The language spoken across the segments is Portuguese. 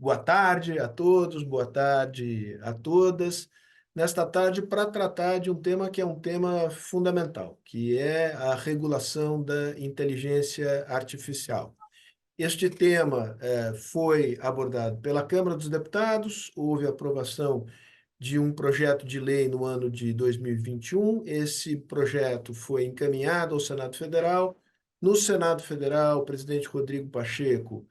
Boa tarde a todos, boa tarde a todas. Nesta tarde, para tratar de um tema que é um tema fundamental, que é a regulação da inteligência artificial. Este tema foi abordado pela Câmara dos Deputados, houve aprovação de um projeto de lei no ano de 2021. Esse projeto foi encaminhado ao Senado Federal. No Senado Federal, o presidente Rodrigo Pacheco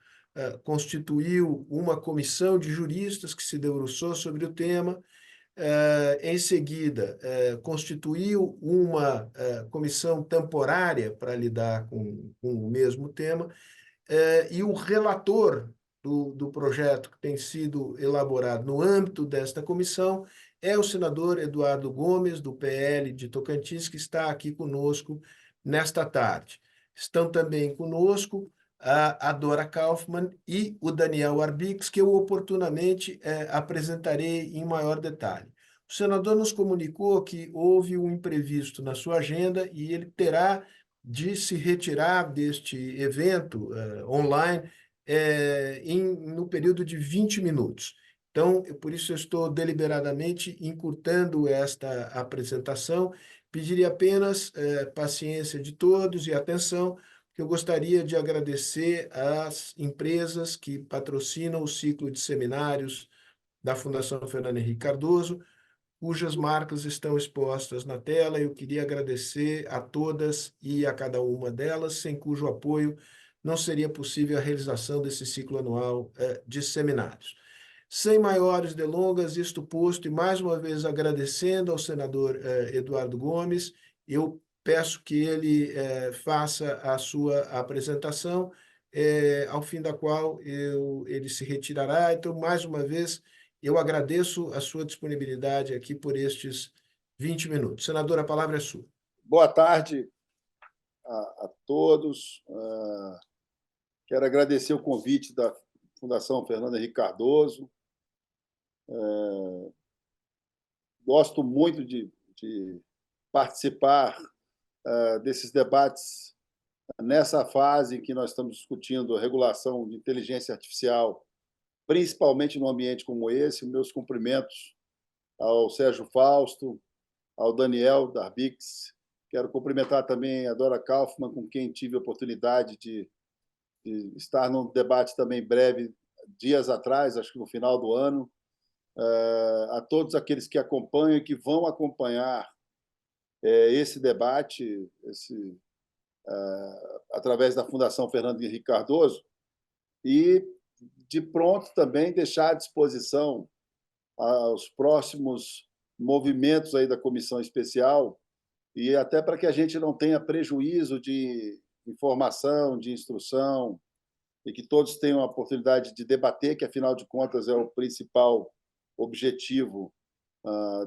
constituiu uma comissão de juristas que se debruçou sobre o tema. Em seguida, constituiu uma comissão temporária para lidar com o mesmo tema, e o relator do projeto que tem sido elaborado no âmbito desta comissão é o senador Eduardo Gomes, do PL de Tocantins, que está aqui conosco nesta tarde. Estão também conosco a Dora Kaufmann e o Daniel Arbix, que eu oportunamente apresentarei em maior detalhe. O senador nos comunicou que houve um imprevisto na sua agenda e ele terá de se retirar deste evento online no período de 20 minutos. Então, por isso eu estou deliberadamente encurtando esta apresentação. Pediria apenas paciência de todos e atenção, que eu gostaria de agradecer às empresas que patrocinam o ciclo de seminários da Fundação Fernando Henrique Cardoso, cujas marcas estão expostas na tela. Eu queria agradecer a todas e a cada uma delas, sem cujo apoio não seria possível a realização desse ciclo anual de seminários. Sem maiores delongas, isto posto, e mais uma vez agradecendo ao senador Eduardo Gomes, eu peço que ele faça a sua apresentação, ao fim da qual ele se retirará. Então, mais uma vez, eu agradeço a sua disponibilidade aqui por estes 20 minutos. Senador, a palavra é sua. Boa tarde a todos. Quero agradecer o convite da Fundação Fernando Henrique Cardoso. Gosto muito de participar desses debates nessa fase em que nós estamos discutindo a regulação de inteligência artificial, principalmente num ambiente como esse. Meus cumprimentos ao Sérgio Fausto, ao Daniel Darbix. Quero cumprimentar também a Dora Kaufmann, com quem tive a oportunidade de estar num debate também breve, dias atrás, acho que no final do ano. A todos aqueles que acompanham e que vão acompanhar esse debate através da Fundação Fernando Henrique Cardoso, e, de pronto, também deixar à disposição aos próximos movimentos aí da comissão especial, e até para que a gente não tenha prejuízo de informação, de instrução, e que todos tenham a oportunidade de debater, que, afinal de contas, é o principal objetivo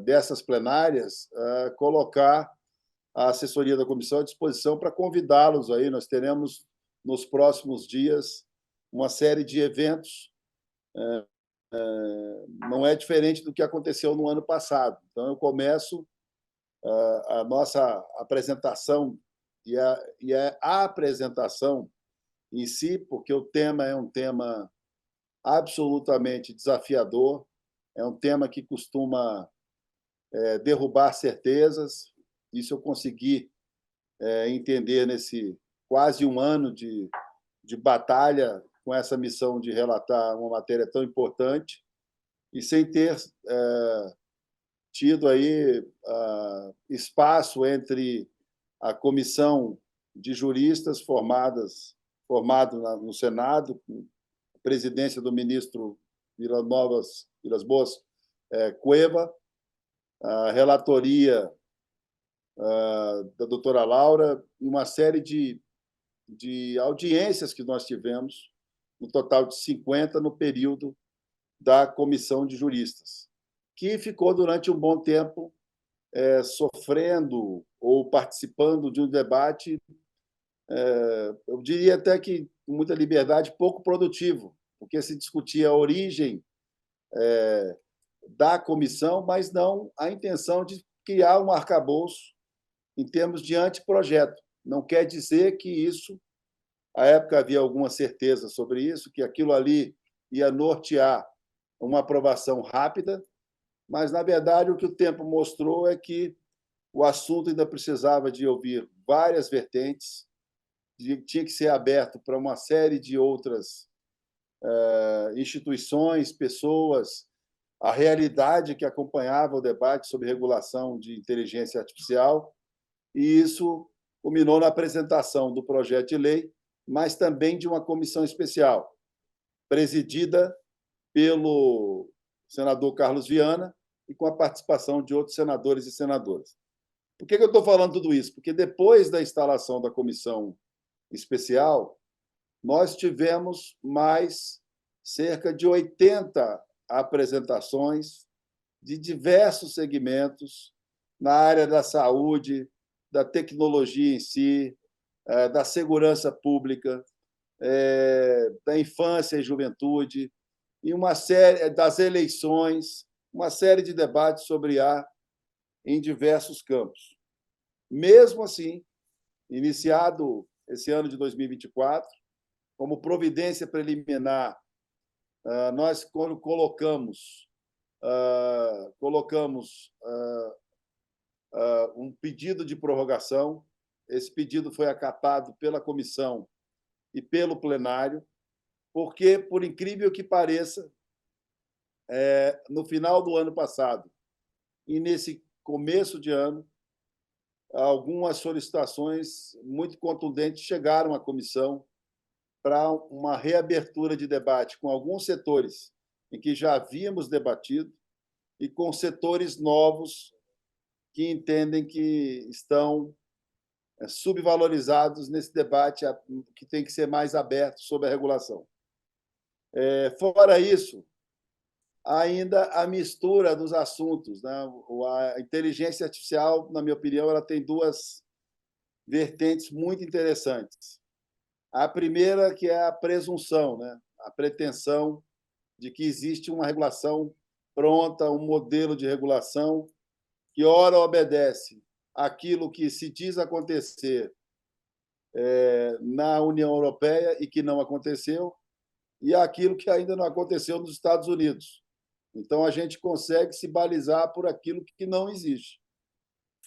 dessas plenárias, colocar a assessoria da comissão à disposição para convidá-los aí. Nós teremos, nos próximos dias, uma série de eventos. Não é diferente do que aconteceu no ano passado. Então, eu começo a nossa apresentação, e a apresentação em si, porque o tema é um tema absolutamente desafiador, é um tema que costuma derrubar certezas. Isso eu consegui entender nesse quase um ano de batalha com essa missão de relatar uma matéria tão importante, e sem ter tido aí espaço entre a comissão de juristas formado no Senado, com a presidência do ministro Vilas Boas Cueva, a relatoria da doutora Laura, e uma série de audiências que nós tivemos, no total de 50, no período da comissão de juristas, que ficou durante um bom tempo sofrendo ou participando de um debate, eu diria até que com muita liberdade, pouco produtivo, porque se discutia a origem da comissão, mas não a intenção de criar um arcabouço em termos de anteprojeto. Não quer dizer que isso, à época havia alguma certeza sobre isso, que aquilo ali ia nortear uma aprovação rápida, mas, na verdade, o que o tempo mostrou é que o assunto ainda precisava de ouvir várias vertentes, tinha que ser aberto para uma série de outras instituições, pessoas, a realidade que acompanhava o debate sobre regulação de inteligência artificial, e isso culminou na apresentação do projeto de lei, mas também de uma comissão especial, presidida pelo senador Carlos Viana e com a participação de outros senadores e senadoras. Por que eu estou falando tudo isso? Porque depois da instalação da comissão especial, nós tivemos mais cerca de 80 apresentações de diversos segmentos na área da saúde, da tecnologia em si, da segurança pública, da infância e juventude, e uma série das eleições, uma série de debates sobre IA em diversos campos. Mesmo assim, iniciado esse ano de 2024, como providência preliminar, nós colocamos um pedido de prorrogação. Esse pedido foi acatado pela comissão e pelo plenário, porque, por incrível que pareça, no final do ano passado e nesse começo de ano, algumas solicitações muito contundentes chegaram à comissão para uma reabertura de debate com alguns setores em que já havíamos debatido e com setores novos que entendem que estão subvalorizados nesse debate que tem que ser mais aberto sobre a regulação. Fora isso, ainda a mistura dos assuntos, né? A inteligência artificial, na minha opinião, ela tem duas vertentes muito interessantes. A primeira, que é a presunção, né? A pretensão de que existe uma regulação pronta, um modelo de regulação que, ora, obedece àquilo que se diz acontecer na União Europeia e que não aconteceu, e àquilo que ainda não aconteceu nos Estados Unidos. Então, a gente consegue se balizar por aquilo que não existe,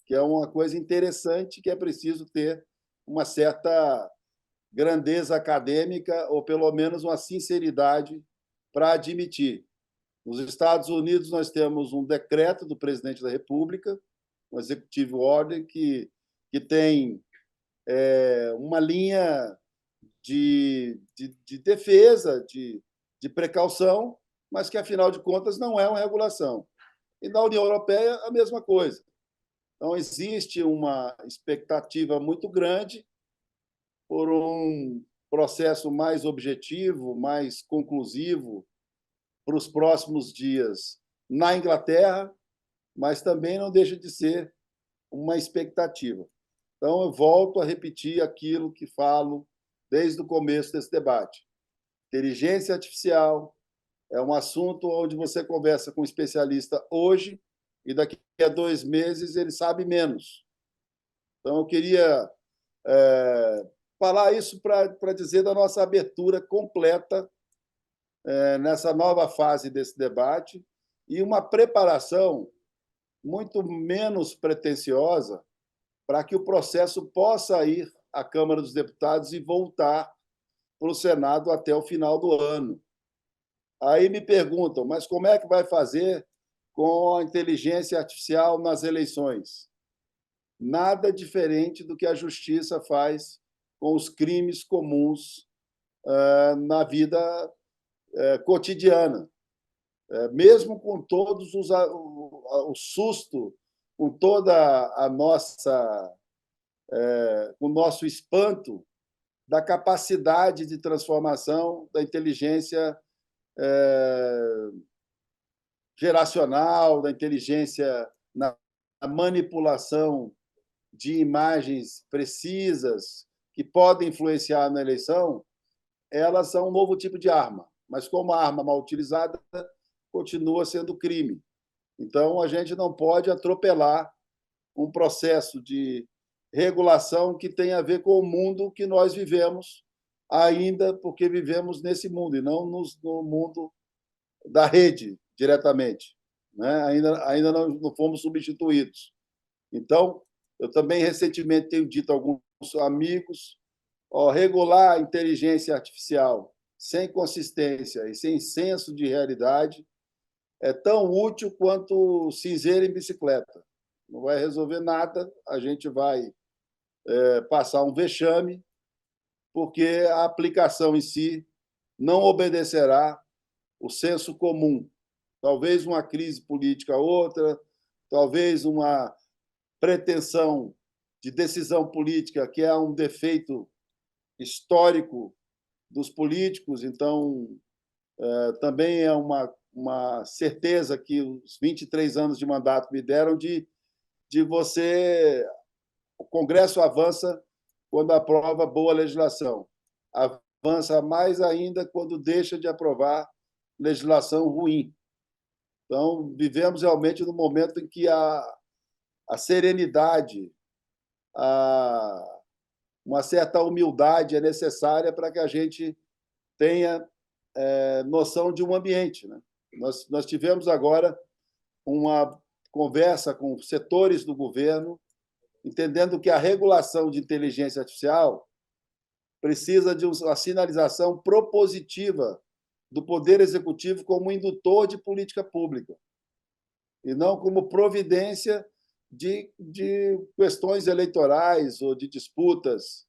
que é uma coisa interessante, que é preciso ter uma certa grandeza acadêmica ou, pelo menos, uma sinceridade para admitir. Nos Estados Unidos, nós temos um decreto do presidente da República, um executive order, que tem uma linha de defesa, de precaução, mas que, afinal de contas, não é uma regulação. E na União Europeia, a mesma coisa. Então, existe uma expectativa muito grande por um processo mais objetivo, mais conclusivo para os próximos dias na Inglaterra, mas também não deixa de ser uma expectativa. Então, eu volto a repetir aquilo que falo desde o começo desse debate. Inteligência artificial é um assunto onde você conversa com um especialista hoje e daqui a 2 meses ele sabe menos. Então, eu queria falar isso para dizer da nossa abertura completa nessa nova fase desse debate e uma preparação muito menos pretensiosa para que o processo possa ir à Câmara dos Deputados e voltar para o Senado até o final do ano. Aí me perguntam, mas como é que vai fazer com a inteligência artificial nas eleições? Nada diferente do que a justiça faz com os crimes comuns na vida cotidiana. Mesmo com todos o susto, com toda a nossa o nosso espanto da capacidade de transformação da inteligência geracional, da inteligência na manipulação de imagens precisas que podem influenciar na eleição, elas são um novo tipo de arma, mas como a arma mal utilizada continua sendo crime. Então, a gente não pode atropelar um processo de regulação que tem a ver com o mundo que nós vivemos ainda porque vivemos nesse mundo e não no mundo da rede diretamente, né? Ainda não fomos substituídos. Então, eu também recentemente tenho dito a alguns amigos, regular a inteligência artificial sem consistência e sem senso de realidade é tão útil quanto cinzeiro em bicicleta. Não vai resolver nada, a gente vai passar um vexame, porque a aplicação em si não obedecerá o senso comum. Talvez uma crise política outra, talvez uma pretensão de decisão política, que é um defeito histórico dos políticos, então também é uma certeza que os 23 anos de mandato me deram de você. O Congresso avança quando aprova boa legislação, avança mais ainda quando deixa de aprovar legislação ruim. Então, vivemos realmente no momento em que a serenidade, uma certa humildade é necessária para que a gente tenha noção de um ambiente, né? Nós tivemos agora uma conversa com setores do governo, entendendo que a regulação de inteligência artificial precisa de uma sinalização propositiva do Poder Executivo como indutor de política pública, e não como providência de questões eleitorais ou de disputas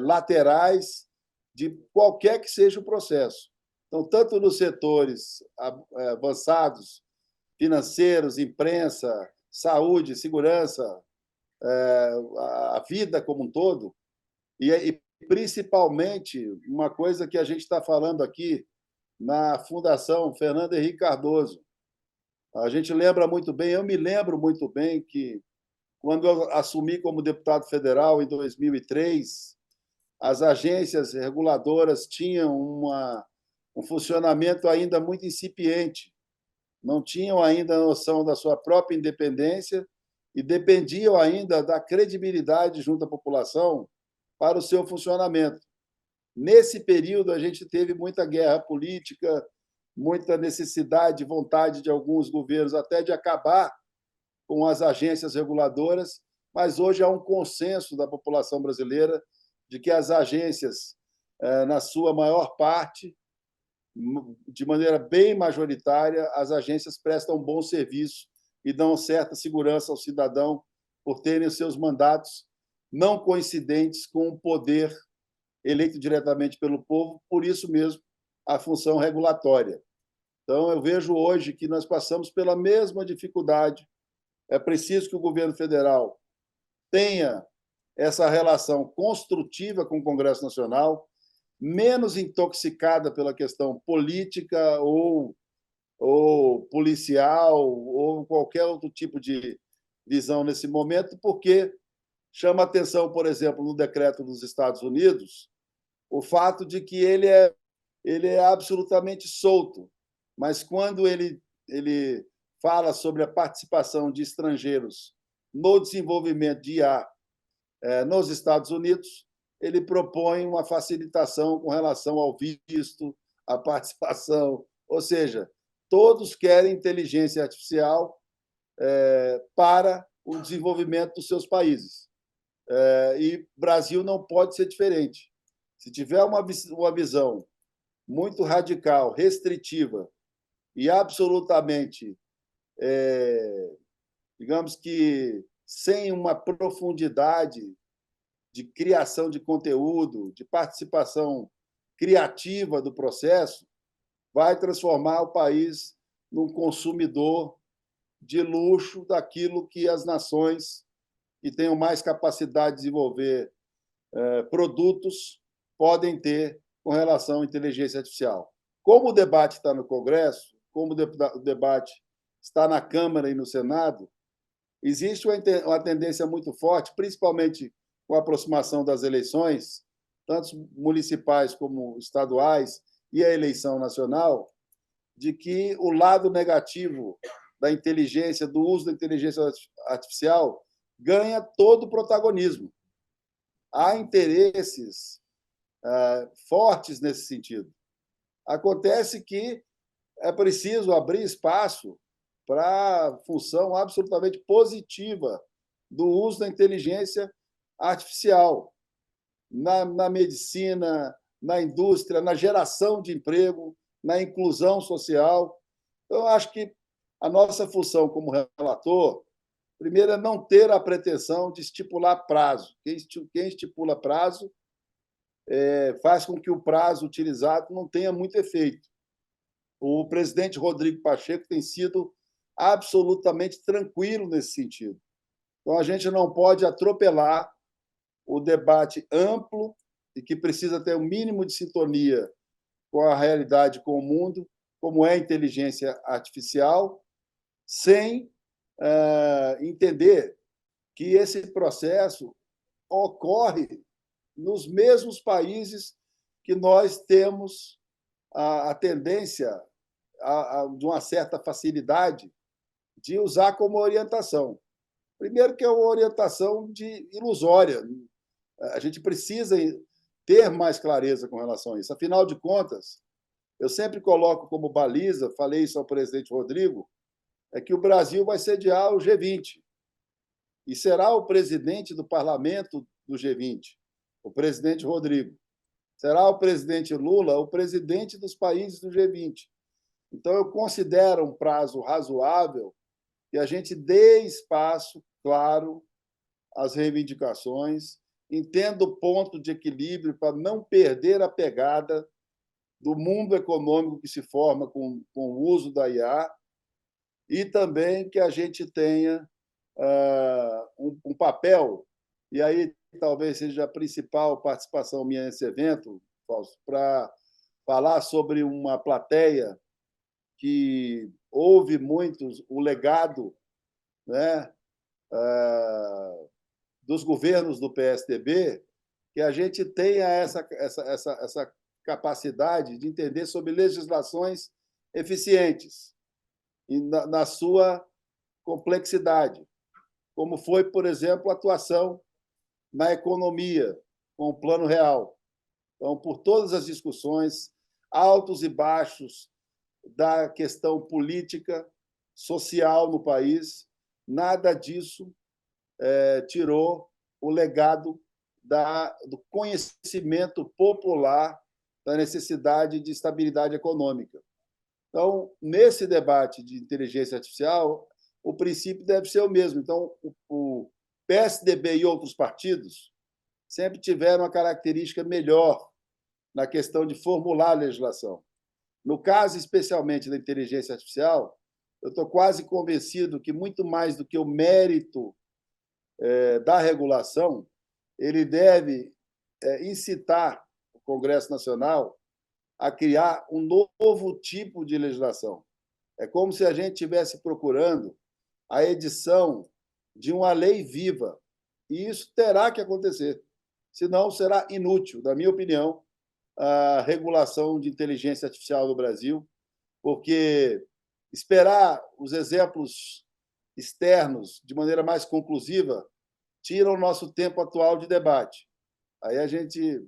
laterais de qualquer que seja o processo. Então, tanto nos setores avançados, financeiros, imprensa, saúde, segurança, a vida como um todo, e principalmente uma coisa que a gente está falando aqui na Fundação Fernando Henrique Cardoso. A gente lembra muito bem, eu me lembro muito bem que, quando eu assumi como deputado federal em 2003, as agências reguladoras tinham um funcionamento ainda muito incipiente, não tinham ainda a noção da sua própria independência e dependiam ainda da credibilidade junto à população para o seu funcionamento. Nesse período, a gente teve muita guerra política, muita necessidade, vontade de alguns governos até de acabar com as agências reguladoras, mas hoje há um consenso da população brasileira de que as agências, na sua maior parte, de maneira bem majoritária, as agências prestam bom serviço e dão certa segurança ao cidadão por terem os seus mandatos não coincidentes com o poder eleito diretamente pelo povo, por isso mesmo a função regulatória. Então, eu vejo hoje que nós passamos pela mesma dificuldade. É preciso que o governo federal tenha essa relação construtiva com o Congresso Nacional, menos intoxicada pela questão política ou policial ou qualquer outro tipo de visão nesse momento, porque chama atenção, por exemplo, no decreto dos Estados Unidos, o fato de que ele é absolutamente solto, mas quando ele fala sobre a participação de estrangeiros no desenvolvimento de IA nos Estados Unidos, ele propõe uma facilitação com relação ao visto, à participação, ou seja, todos querem inteligência artificial para o desenvolvimento dos seus países. E o Brasil não pode ser diferente. Se tiver uma visão muito radical, restritiva e absolutamente, digamos que sem uma profundidade de criação de conteúdo, de participação criativa do processo, vai transformar o país num consumidor de luxo daquilo que as nações que tenham mais capacidade de desenvolver produtos podem ter com relação à inteligência artificial. Como o debate está no Congresso, como o debate está na Câmara e no Senado, existe uma tendência muito forte, principalmente com a aproximação das eleições, tanto municipais como estaduais, e a eleição nacional, de que o lado negativo da inteligência, do uso da inteligência artificial, ganha todo o protagonismo. Há interesses fortes nesse sentido. Acontece que é preciso abrir espaço para a função absolutamente positiva do uso da inteligência artificial na medicina, na indústria, na geração de emprego, na inclusão social. Então, eu acho que a nossa função como relator, primeiro, é não ter a pretensão de estipular prazo. Quem estipula prazo faz com que o prazo utilizado não tenha muito efeito. O presidente Rodrigo Pacheco tem sido absolutamente tranquilo nesse sentido. Então, a gente não pode atropelar o debate amplo e que precisa ter o um mínimo de sintonia com a realidade, com o mundo, como é a inteligência artificial, sem entender que esse processo ocorre nos mesmos países que nós temos a tendência de uma certa facilidade de usar como orientação. Primeiro, que é uma orientação ilusória. A gente precisa ter mais clareza com relação a isso. Afinal de contas, eu sempre coloco como baliza, falei isso ao presidente Rodrigo, é que o Brasil vai sediar o G20 e será o presidente do parlamento do G20, o presidente Rodrigo. Será o presidente Lula o presidente dos países do G20. Então, eu considero um prazo razoável que a gente dê espaço, claro, às reivindicações, entenda o ponto de equilíbrio para não perder a pegada do mundo econômico que se forma com o uso da IA e também que a gente tenha um papel, e aí talvez seja a principal participação minha nesse evento, Fausto, para falar sobre uma plateia que ouve muito o legado, né, dos governos do PSDB, que a gente tenha essa capacidade de entender sobre legislações eficientes e na sua complexidade, como foi, por exemplo, a atuação na economia com o Plano Real. Então, por todas as discussões, altos e baixos da questão política, social no país, nada disso tirou o legado do conhecimento popular da necessidade de estabilidade econômica. Então, nesse debate de inteligência artificial, o princípio deve ser o mesmo. Então, o PSDB e outros partidos sempre tiveram uma característica melhor na questão de formular a legislação. No caso, especialmente da inteligência artificial, eu estou quase convencido que, muito mais do que o mérito da regulação, ele deve incitar o Congresso Nacional a criar um novo tipo de legislação. É como se a gente estivesse procurando a edição de uma lei viva. E isso terá que acontecer, senão será inútil, na minha opinião, a regulação de inteligência artificial no Brasil, porque esperar os exemplos externos de maneira mais conclusiva tira o nosso tempo atual de debate. Aí a gente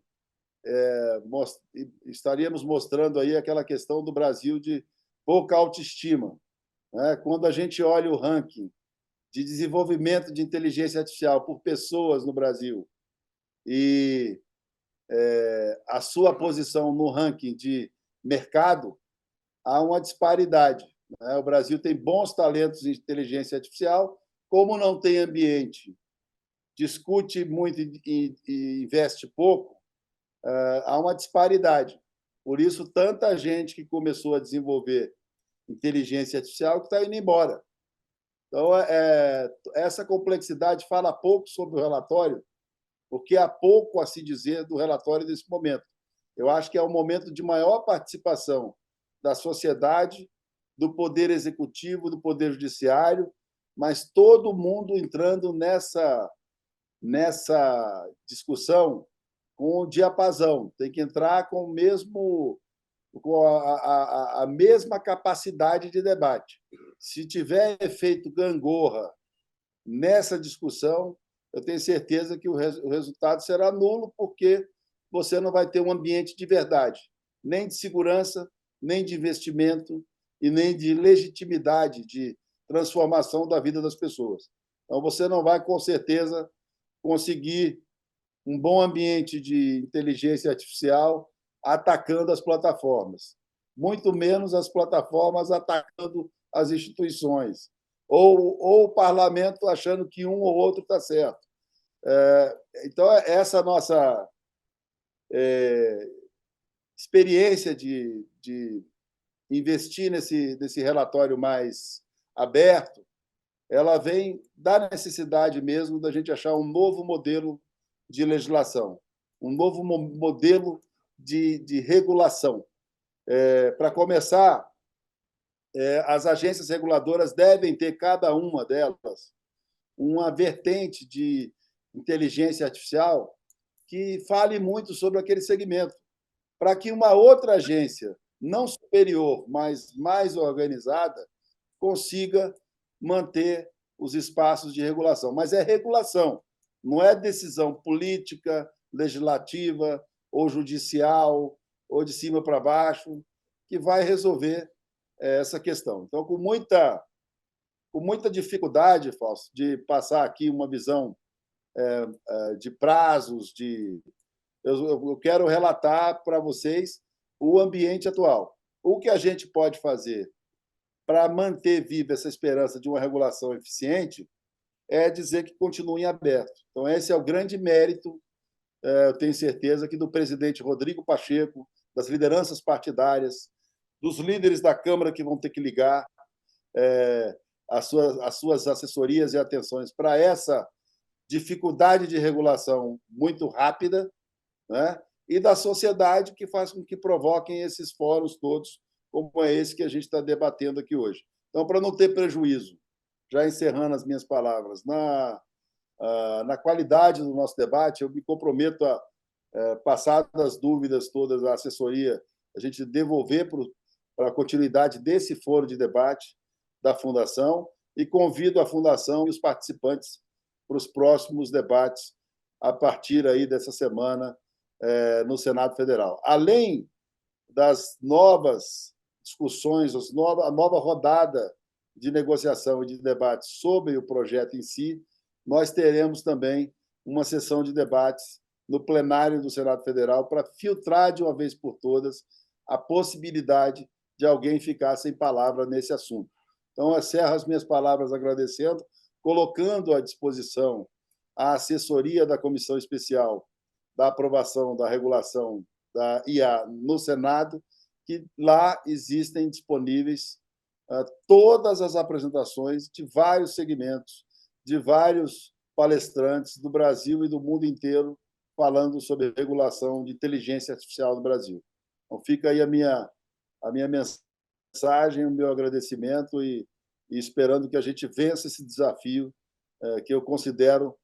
estaríamos mostrando aí aquela questão do Brasil de pouca autoestima. Né? Quando a gente olha o ranking de desenvolvimento de inteligência artificial por pessoas no Brasil e a sua posição no ranking de mercado, há uma disparidade. Né? O Brasil tem bons talentos em inteligência artificial, como não tem ambiente, discute muito e investe pouco, há uma disparidade. Por isso, tanta gente que começou a desenvolver inteligência artificial que está indo embora. Então, essa complexidade fala pouco sobre o relatório, porque há pouco a se dizer do relatório nesse momento. Eu acho que é um momento de maior participação da sociedade, do poder executivo, do poder judiciário, mas todo mundo entrando nessa discussão com o diapasão, tem que entrar com a mesma capacidade de debate. Se tiver efeito gangorra nessa discussão, eu tenho certeza que o resultado será nulo, porque você não vai ter um ambiente de verdade, nem de segurança, nem de investimento e nem de legitimidade de transformação da vida das pessoas. Então, você não vai, com certeza, conseguir um bom ambiente de inteligência artificial atacando as plataformas, muito menos as plataformas atacando as instituições, ou o parlamento achando que um ou outro está certo. Então, essa nossa experiência de investir nesse relatório mais aberto, ela vem da necessidade mesmo da gente achar um novo modelo de legislação, um novo modelo de regulação. Para começar, as agências reguladoras devem ter, cada uma delas, uma vertente de inteligência artificial que fale muito sobre aquele segmento, para que uma outra agência, não superior, mas mais organizada, consiga manter os espaços de regulação. Mas é regulação, não é decisão política, legislativa ou judicial, ou de cima para baixo, que vai resolver essa questão. Então, com muita dificuldade, Fausto, de passar aqui uma visão de prazos, eu quero relatar para vocês o ambiente atual. O que a gente pode fazer para manter viva essa esperança de uma regulação eficiente é dizer que continue em aberto. Então, esse é o grande mérito, eu tenho certeza, que do presidente Rodrigo Pacheco, das lideranças partidárias, dos líderes da Câmara que vão ter que ligar as suas assessorias e atenções para essa dificuldade de regulação muito rápida, né? E da sociedade, que faz com que provoquem esses fóruns todos, como é esse que a gente está debatendo aqui hoje. Então, para não ter prejuízo, já encerrando as minhas palavras, na qualidade do nosso debate, eu me comprometo a passar as dúvidas todas à assessoria, a gente devolver para a continuidade desse fórum de debate da Fundação, e convido a Fundação e os participantes para os próximos debates a partir aí dessa semana no Senado Federal. Além das novas discussões, a nova rodada de negociação e de debate sobre o projeto em si, nós teremos também uma sessão de debates no plenário do Senado Federal para filtrar de uma vez por todas a possibilidade de alguém ficar sem palavra nesse assunto. Então, eu encerro as minhas palavras agradecendo, colocando à disposição a assessoria da Comissão Especial da Aprovação da Regulação da IA no Senado, que lá existem disponíveis todas as apresentações de vários segmentos, de vários palestrantes do Brasil e do mundo inteiro falando sobre regulação de inteligência artificial no Brasil. Então, fica aí a minha mensagem, o meu agradecimento e esperando que a gente vença esse desafio que eu considero,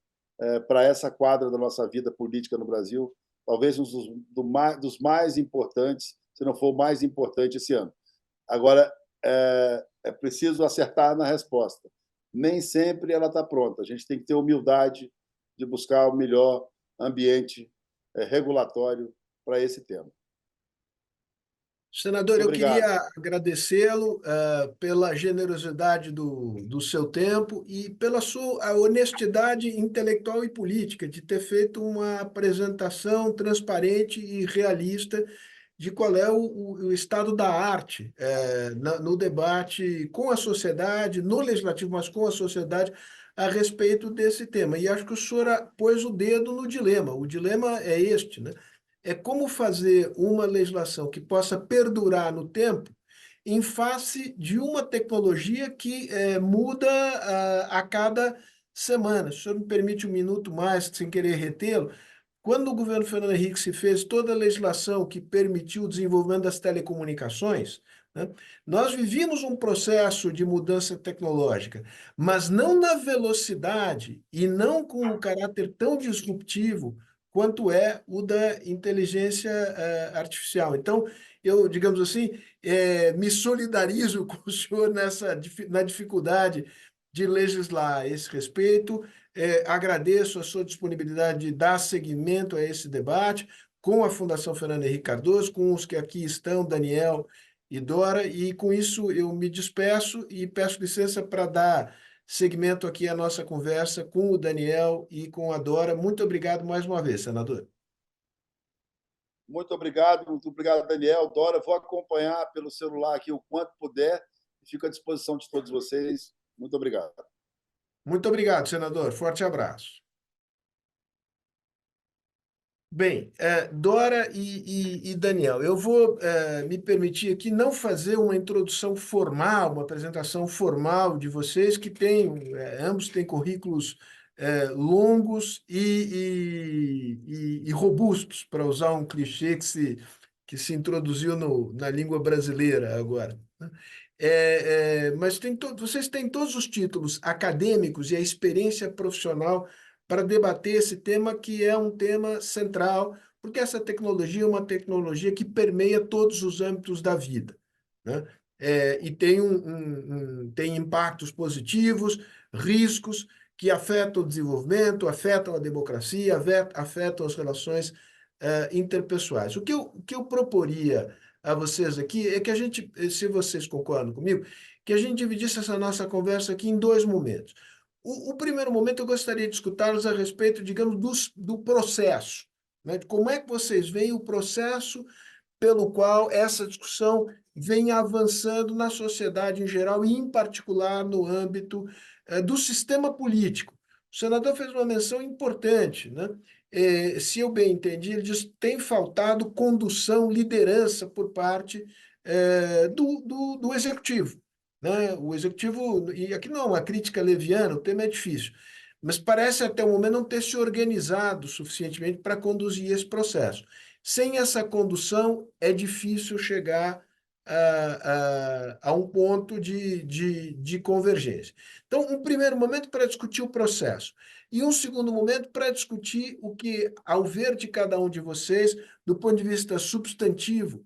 para essa quadra da nossa vida política no Brasil, talvez um dos mais importantes, se não for o mais importante esse ano. Agora, é preciso acertar na resposta. Nem sempre ela está pronta. A gente tem que ter humildade de buscar o melhor ambiente regulatório para esse tema. Senador, eu queria agradecê-lo pela generosidade do seu tempo e pela sua honestidade intelectual e política de ter feito uma apresentação transparente e realista de qual é o estado da arte no debate com a sociedade, no legislativo, mas com a sociedade, a respeito desse tema. E acho que o senhor pôs o dedo no dilema. O dilema é este, né? É como fazer uma legislação que possa perdurar no tempo em face de uma tecnologia que muda a cada semana. Se o senhor me permite um minuto mais, sem querer retê-lo, quando o governo Fernando Henrique se fez toda a legislação que permitiu o desenvolvimento das telecomunicações, né, nós vivíamos um processo de mudança tecnológica, mas não na velocidade e não com o caráter tão disruptivo quanto é o da inteligência artificial. Então, eu, digamos assim, me solidarizo com o senhor na dificuldade de legislar a esse respeito. Agradeço a sua disponibilidade de dar seguimento a esse debate. com a Fundação Fernando Henrique Cardoso, com os que aqui estão, Daniel e Dora, e com isso eu me despeço e peço licença para dar seguimento aqui à nossa conversa com o Daniel e com a Dora. Muito obrigado mais uma vez, senador. Muito obrigado, Daniel. Dora, vou acompanhar pelo celular aqui o quanto puder e fico à disposição de todos vocês. Muito obrigado. Muito obrigado, senador. Forte abraço. Bem, Dora e Daniel, eu vou me permitir aqui não fazer uma introdução formal, uma apresentação formal de vocês, que têm, ambos têm currículos longos e robustos, para usar um clichê que se introduziu na língua brasileira agora, né? Mas vocês têm todos os títulos acadêmicos e a experiência profissional para debater esse tema, que é um tema central, porque essa tecnologia é uma tecnologia que permeia todos os âmbitos da vida, né? E tem impactos positivos, riscos que afetam o desenvolvimento, afetam a democracia, afetam as relações interpessoais. O que eu proporia a vocês aqui é que a gente, se vocês concordam comigo, que a gente dividisse essa nossa conversa aqui em dois momentos. O primeiro momento eu gostaria de escutá-los a respeito, digamos, do processo, né? De como é que vocês veem o processo pelo qual essa discussão vem avançando na sociedade em geral e, em particular, no âmbito do sistema político. O senador fez uma menção importante, né? Se eu bem entendi, ele diz que tem faltado condução, liderança por parte do executivo, né? O executivo, e aqui não é uma crítica leviana, o tema é difícil, mas parece até o momento não ter se organizado suficientemente para conduzir esse processo. Sem essa condução, é difícil chegar a um ponto de convergência. Então, um primeiro momento para discutir o processo, e um segundo momento para discutir o que, ao ver de cada um de vocês, do ponto de vista substantivo,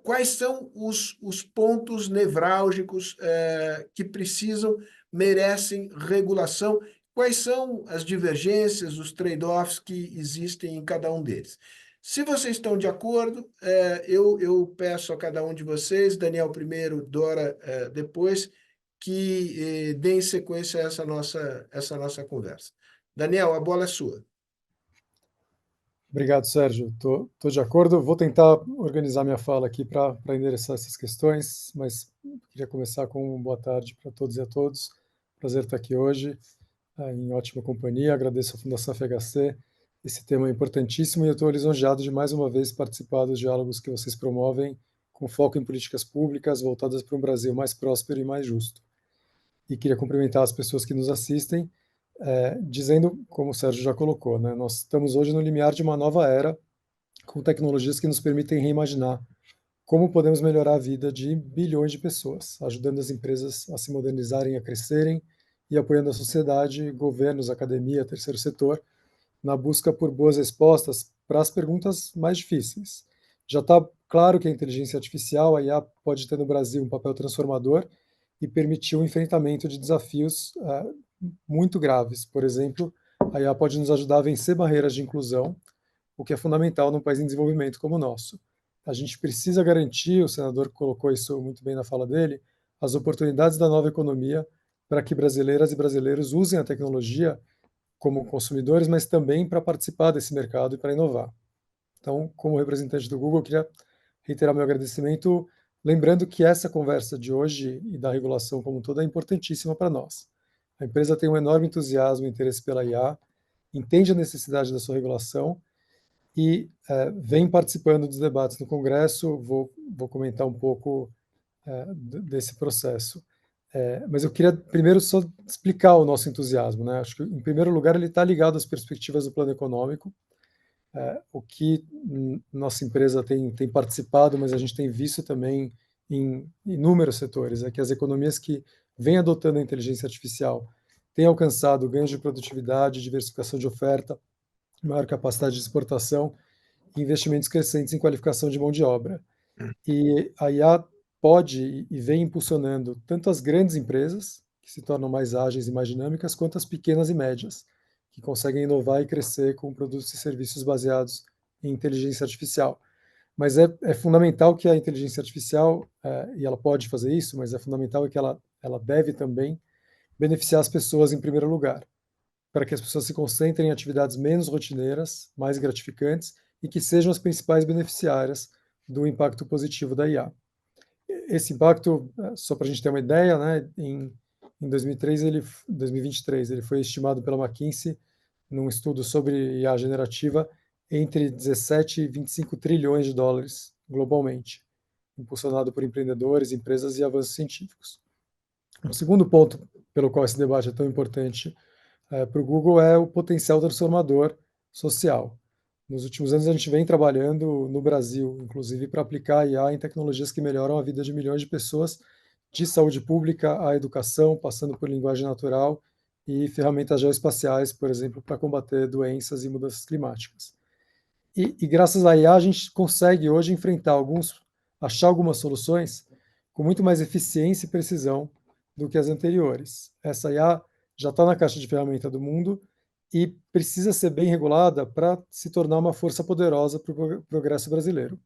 quais são os pontos nevrálgicos que merecem regulação, quais são as divergências, os trade-offs que existem em cada um deles. Se vocês estão de acordo, eu peço a cada um de vocês, Daniel primeiro, Dora depois, que deem sequência a essa nossa conversa. Daniel, a bola é sua. Obrigado, Sérgio. Tô de acordo. Vou tentar organizar minha fala aqui para endereçar essas questões, mas queria começar com uma boa tarde para todos e a todos. Prazer estar aqui hoje, em ótima companhia. Agradeço à Fundação FHC. Esse tema é importantíssimo e eu estou lisonjeado de mais uma vez participar dos diálogos que vocês promovem, com foco em políticas públicas voltadas para um Brasil mais próspero e mais justo. E queria cumprimentar as pessoas que nos assistem, dizendo, como o Sérgio já colocou, né, nós estamos hoje no limiar de uma nova era, com tecnologias que nos permitem reimaginar como podemos melhorar a vida de bilhões de pessoas, ajudando as empresas a se modernizarem, a crescerem e apoiando a sociedade, governos, academia, terceiro setor, na busca por boas respostas para as perguntas mais difíceis. Já está claro que a inteligência artificial, a IA, pode ter no Brasil um papel transformador e permitir o enfrentamento de desafios muito graves. Por exemplo, a IA pode nos ajudar a vencer barreiras de inclusão, o que é fundamental num país em desenvolvimento como o nosso. A gente precisa garantir, o senador colocou isso muito bem na fala dele, as oportunidades da nova economia para que brasileiras e brasileiros usem a tecnologia como consumidores, mas também para participar desse mercado e para inovar. Então, como representante do Google, eu queria reiterar meu agradecimento, lembrando que essa conversa de hoje e da regulação como um todo é importantíssima para nós. A empresa tem um enorme entusiasmo e interesse pela IA, entende a necessidade da sua regulação e vem participando dos debates no Congresso. Vou comentar um pouco desse processo. Mas eu queria primeiro só explicar o nosso entusiasmo, né? Acho que, em primeiro lugar, ele está ligado às perspectivas do plano econômico, o que nossa empresa tem participado, mas a gente tem visto também em inúmeros setores, é que as economias que vêm adotando a inteligência artificial têm alcançado ganhos de produtividade, diversificação de oferta, maior capacidade de exportação e investimentos crescentes em qualificação de mão de obra. E a IA pode e vem impulsionando tanto as grandes empresas, que se tornam mais ágeis e mais dinâmicas, quanto as pequenas e médias, que conseguem inovar e crescer com produtos e serviços baseados em inteligência artificial. Mas é fundamental que a inteligência artificial, e ela pode fazer isso, mas é fundamental que ela deve também beneficiar as pessoas em primeiro lugar, para que as pessoas se concentrem em atividades menos rotineiras, mais gratificantes, e que sejam as principais beneficiárias do impacto positivo da IA. Esse impacto, só para a gente ter uma ideia, né, em 2023, ele foi estimado pela McKinsey, num estudo sobre IA generativa, entre 17 e 25 trilhões de dólares globalmente, impulsionado por empreendedores, empresas e avanços científicos. O segundo ponto pelo qual esse debate é tão importante para o Google é o potencial transformador social. Nos últimos anos, a gente vem trabalhando no Brasil, inclusive, para aplicar a IA em tecnologias que melhoram a vida de milhões de pessoas, de saúde pública à educação, passando por linguagem natural e ferramentas geoespaciais, por exemplo, para combater doenças e mudanças climáticas. E graças à IA, a gente consegue hoje achar algumas soluções com muito mais eficiência e precisão do que as anteriores. Essa IA já está na caixa de ferramenta do mundo e precisa ser bem regulada para se tornar uma força poderosa para o progresso brasileiro.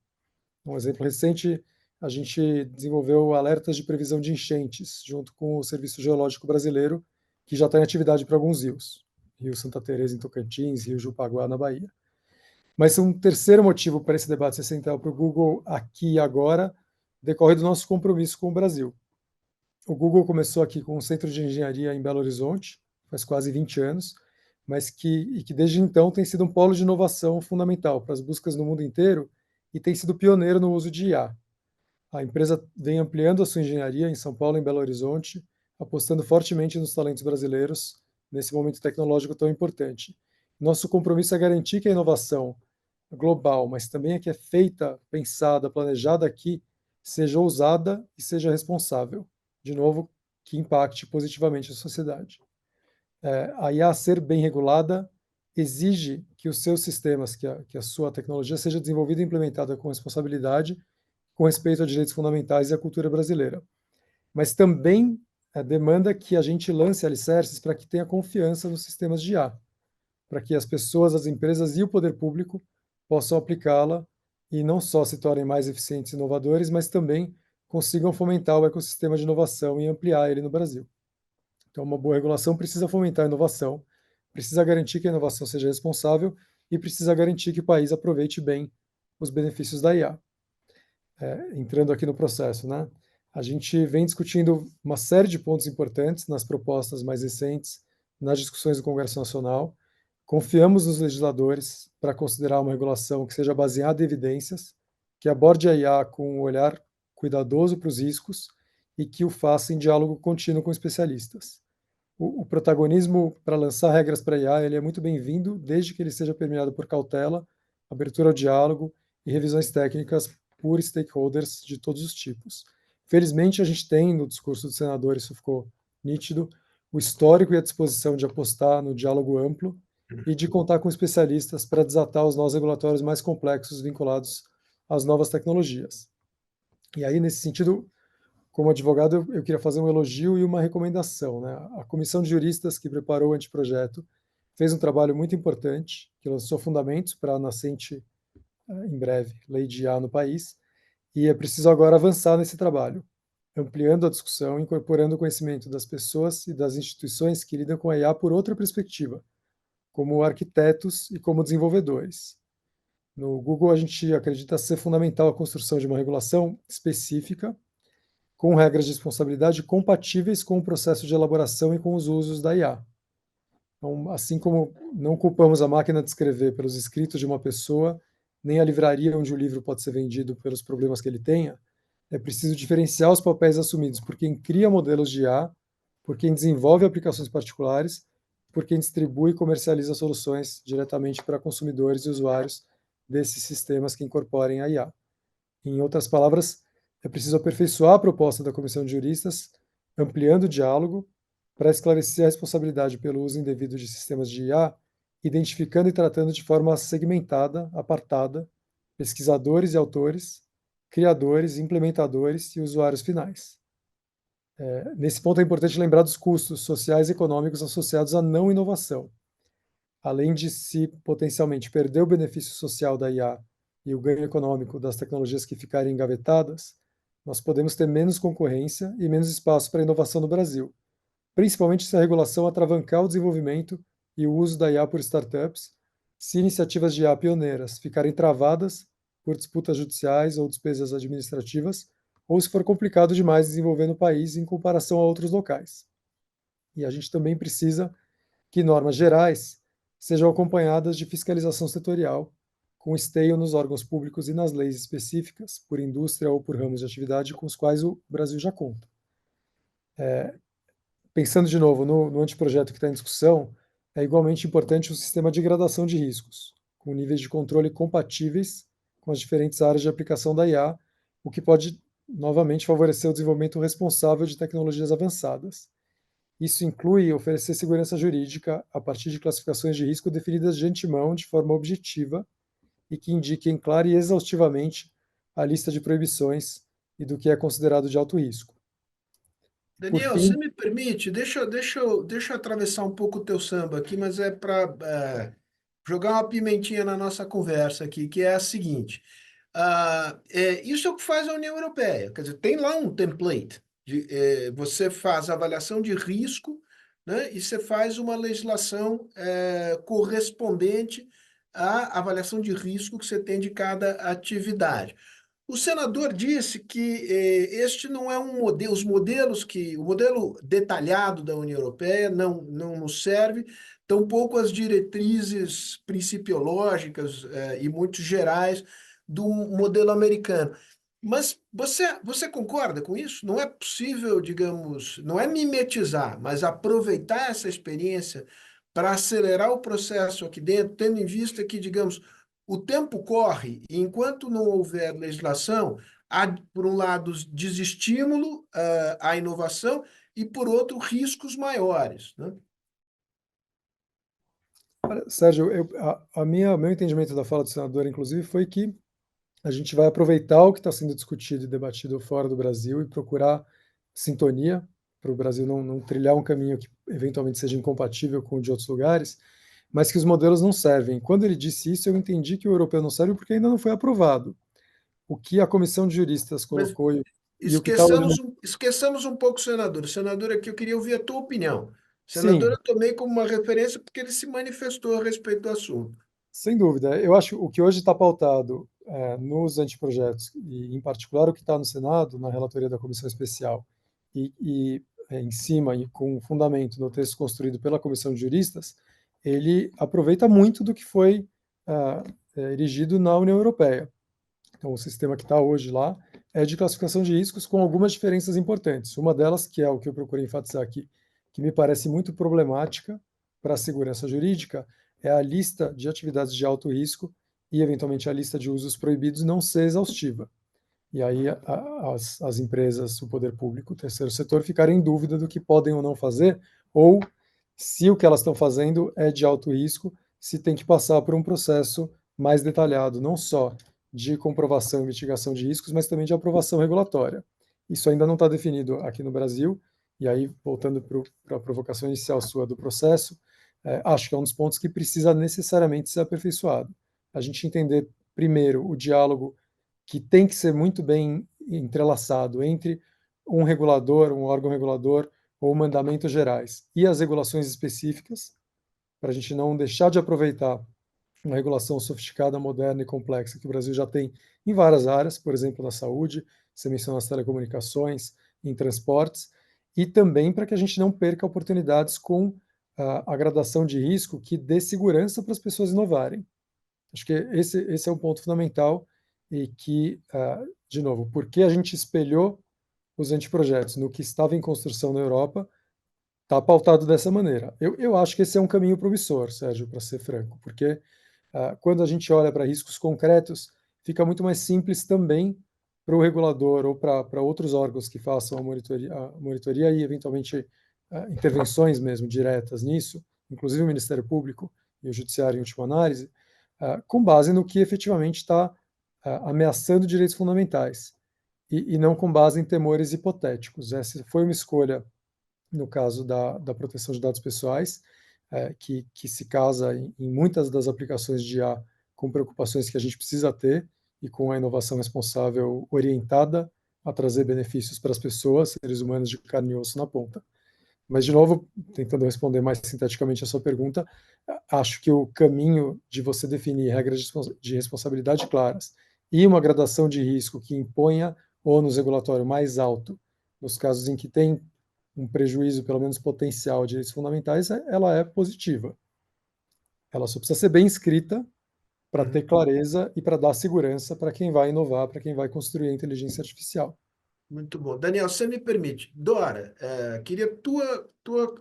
Um exemplo recente, a gente desenvolveu alertas de previsão de enchentes, junto com o Serviço Geológico Brasileiro, que já está em atividade para alguns rios. Rio Santa Teresa em Tocantins, Rio Jupaguá na Bahia. Mas um terceiro motivo para esse debate ser central para o Google aqui e agora decorre do nosso compromisso com o Brasil. O Google começou aqui com um centro de engenharia em Belo Horizonte, faz quase 20 anos, mas que desde então tem sido um polo de inovação fundamental para as buscas no mundo inteiro e tem sido pioneiro no uso de IA. A empresa vem ampliando a sua engenharia em São Paulo e em Belo Horizonte, apostando fortemente nos talentos brasileiros nesse momento tecnológico tão importante. Nosso compromisso é garantir que a inovação global, mas também a que é feita, pensada, planejada aqui, seja ousada e seja responsável. De novo, que impacte positivamente a sociedade. A IA ser bem regulada exige que os seus sistemas, que a sua tecnologia seja desenvolvida e implementada com responsabilidade, com respeito a direitos fundamentais e à cultura brasileira. Mas também demanda que a gente lance alicerces para que tenha confiança nos sistemas de IA, para que as pessoas, as empresas e o poder público possam aplicá-la e não só se tornem mais eficientes e inovadores, mas também consigam fomentar o ecossistema de inovação e ampliar ele no Brasil. Então, uma boa regulação precisa fomentar a inovação, precisa garantir que a inovação seja responsável e precisa garantir que o país aproveite bem os benefícios da IA. Entrando aqui no processo, né? A gente vem discutindo uma série de pontos importantes nas propostas mais recentes, nas discussões do Congresso Nacional. Confiamos nos legisladores para considerar uma regulação que seja baseada em evidências, que aborde a IA com um olhar cuidadoso para os riscos e que o faça em diálogo contínuo com especialistas. O protagonismo para lançar regras para a IA ele é muito bem-vindo, desde que ele seja permeado por cautela, abertura ao diálogo e revisões técnicas por stakeholders de todos os tipos. Felizmente, a gente tem, no discurso do senador, isso ficou nítido, o histórico e a disposição de apostar no diálogo amplo e de contar com especialistas para desatar os nós regulatórios mais complexos vinculados às novas tecnologias. E aí, nesse sentido, como advogado, eu queria fazer um elogio e uma recomendação, né? A comissão de juristas que preparou o anteprojeto fez um trabalho muito importante, que lançou fundamentos para a nascente, em breve, lei de IA no país, e é preciso agora avançar nesse trabalho, ampliando a discussão, incorporando o conhecimento das pessoas e das instituições que lidam com a IA por outra perspectiva, como arquitetos e como desenvolvedores. No Google, a gente acredita ser fundamental a construção de uma regulação específica, com regras de responsabilidade compatíveis com o processo de elaboração e com os usos da IA. Então, assim como não culpamos a máquina de escrever pelos escritos de uma pessoa, nem a livraria onde o livro pode ser vendido pelos problemas que ele tenha, é preciso diferenciar os papéis assumidos por quem cria modelos de IA, por quem desenvolve aplicações particulares, por quem distribui e comercializa soluções diretamente para consumidores e usuários desses sistemas que incorporem a IA. Em outras palavras, é preciso aperfeiçoar a proposta da Comissão de Juristas, ampliando o diálogo, para esclarecer a responsabilidade pelo uso indevido de sistemas de IA, identificando e tratando de forma segmentada, apartada, pesquisadores e autores, criadores, implementadores e usuários finais. Nesse ponto é importante lembrar dos custos sociais e econômicos associados à não inovação. além de se potencialmente perder o benefício social da IA e o ganho econômico das tecnologias que ficarem engavetadas, nós podemos ter menos concorrência e menos espaço para inovação no Brasil, principalmente se a regulação atravancar o desenvolvimento e o uso da IA por startups, se iniciativas de IA pioneiras ficarem travadas por disputas judiciais ou despesas administrativas, ou se for complicado demais desenvolver no país em comparação a outros locais. E a gente também precisa que normas gerais sejam acompanhadas de fiscalização setorial, com esteio nos órgãos públicos e nas leis específicas, por indústria ou por ramos de atividade com os quais o Brasil já conta. Pensando de novo no anteprojeto que está em discussão, é igualmente importante um sistema de gradação de riscos, com níveis de controle compatíveis com as diferentes áreas de aplicação da IA, o que pode novamente favorecer o desenvolvimento responsável de tecnologias avançadas. Isso inclui oferecer segurança jurídica a partir de classificações de risco definidas de antemão de forma objetiva e que indiquem clara e exaustivamente a lista de proibições e do que é considerado de alto risco. Por Daniel, você fim, me permite? Deixa eu atravessar um pouco o teu samba aqui, mas é para jogar uma pimentinha na nossa conversa aqui, que é a seguinte. Isso é o que faz a União Europeia. Quer dizer, tem lá um template. Você faz avaliação de risco, né, e você faz uma legislação correspondente à avaliação de risco que você tem de cada atividade. O senador disse que este não é um modelo, o modelo detalhado da União Europeia não nos serve, tampouco as diretrizes principiológicas e muito gerais do modelo americano. Mas você concorda com isso? Não é possível, digamos, não é mimetizar, mas aproveitar essa experiência para acelerar o processo aqui dentro, tendo em vista que, digamos, o tempo corre e enquanto não houver legislação, há, por um lado, desestímulo à inovação e, por outro, riscos maiores, né? Sérgio, meu entendimento da fala do senador, inclusive, foi que a gente vai aproveitar o que está sendo discutido e debatido fora do Brasil e procurar sintonia para o Brasil não trilhar um caminho que eventualmente seja incompatível com o de outros lugares, mas que os modelos não servem. Quando ele disse isso, eu entendi que o europeu não serve porque ainda não foi aprovado. O que a comissão de juristas Mas colocou e o que está hoje no... esqueçamos um pouco o senador. O senador aqui, eu queria ouvir a tua opinião. O senador Sim, eu tomei como uma referência porque ele se manifestou a respeito do assunto. sem dúvida. Eu acho que o que hoje está pautado nos anteprojetos, e em particular o que está no Senado, na relatoria da comissão especial, em cima e com fundamento no texto construído pela comissão de juristas, ele aproveita muito do que foi erigido na União Europeia. Então, o sistema que está hoje lá é de classificação de riscos com algumas diferenças importantes. Uma delas, que é o que eu procurei enfatizar aqui, que me parece muito problemática para a segurança jurídica, é a lista de atividades de alto risco e, eventualmente, a lista de usos proibidos não ser exaustiva. E aí as empresas, o poder público, o terceiro setor, ficarem em dúvida do que podem ou não fazer, ou se o que elas estão fazendo é de alto risco, se tem que passar por um processo mais detalhado, não só de comprovação e mitigação de riscos, mas também de aprovação regulatória. Isso ainda não está definido aqui no Brasil, e aí, voltando para a provocação inicial sua do processo, acho que é um dos pontos que precisa necessariamente ser aperfeiçoado. A gente entender, primeiro, o diálogo que tem que ser muito bem entrelaçado entre um regulador, um órgão regulador ou mandamentos gerais e as regulações específicas, para a gente não deixar de aproveitar uma regulação sofisticada, moderna e complexa que o Brasil já tem em várias áreas, por exemplo, na saúde, você mencionou as telecomunicações, em transportes, e também para que a gente não perca oportunidades com a gradação de risco que dê segurança para as pessoas inovarem. Acho que esse é um ponto fundamental e que, de novo, porque a gente espelhou os anteprojetos no que estava em construção na Europa, está pautado dessa maneira. Eu acho que esse é um caminho promissor, Sérgio, para ser franco, porque quando a gente olha para riscos concretos, fica muito mais simples também para o regulador ou para outros órgãos que façam a monitoria e, eventualmente, intervenções mesmo diretas nisso, inclusive o Ministério Público e o Judiciário em última análise, com base no que efetivamente está ameaçando direitos fundamentais e não com base em temores hipotéticos. Essa foi uma escolha no caso da proteção de dados pessoais, que se casa em muitas das aplicações de IA com preocupações que a gente precisa ter e com a inovação responsável orientada a trazer benefícios para as pessoas, seres humanos de carne e osso na ponta. Mas, de novo, tentando responder mais sinteticamente a sua pergunta, acho que o caminho de você definir regras de responsabilidade claras e uma gradação de risco que imponha ônus regulatório mais alto, nos casos em que tem um prejuízo, pelo menos potencial, de direitos fundamentais, ela é positiva. Ela só precisa ser bem escrita para ter clareza e para dar segurança para quem vai inovar, para quem vai construir a inteligência artificial. Muito bom. Daniel, você me permite. Dora, queria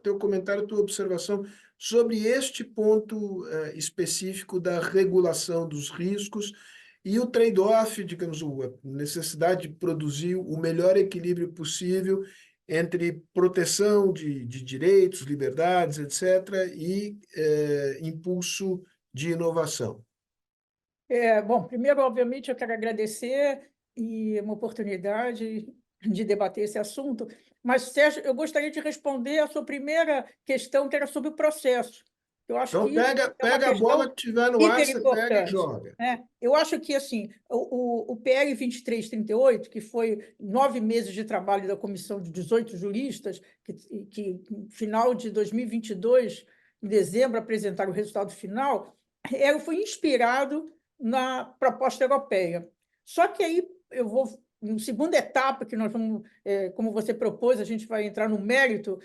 teu comentário, tua observação sobre este ponto específico da regulação dos riscos e o trade-off, digamos, a necessidade de produzir o melhor equilíbrio possível entre proteção de direitos, liberdades, etc., e impulso de inovação. Bom, primeiro, obviamente, eu quero agradecer e uma oportunidade de debater esse assunto, mas, Sérgio, eu gostaria de responder a sua primeira questão, que era sobre o processo. Eu acho Então, que isso é uma pega a bola questão que tiver no ar, você pega e hiperimportante, joga. né? Eu acho que assim, o PL 2338, que foi 9 meses de trabalho da comissão de 18 juristas, que no final de 2022, em dezembro, apresentaram o resultado final, foi inspirado na proposta europeia. Só que aí eu vou, na segunda etapa, que nós vamos, como você propôs, a gente vai entrar no mérito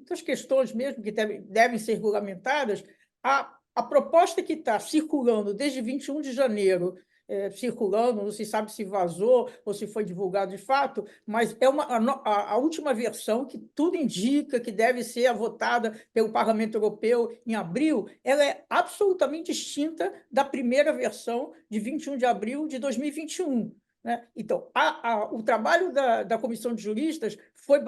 das questões mesmo que devem ser regulamentadas. A proposta que está circulando desde 21 de janeiro, circulando, não se sabe se vazou ou se foi divulgado de fato, mas é a última versão, que tudo indica que deve ser votada pelo Parlamento Europeu em abril, ela é absolutamente distinta da primeira versão de 21 de abril de 2021. Né? Então, o trabalho da Comissão de Juristas foi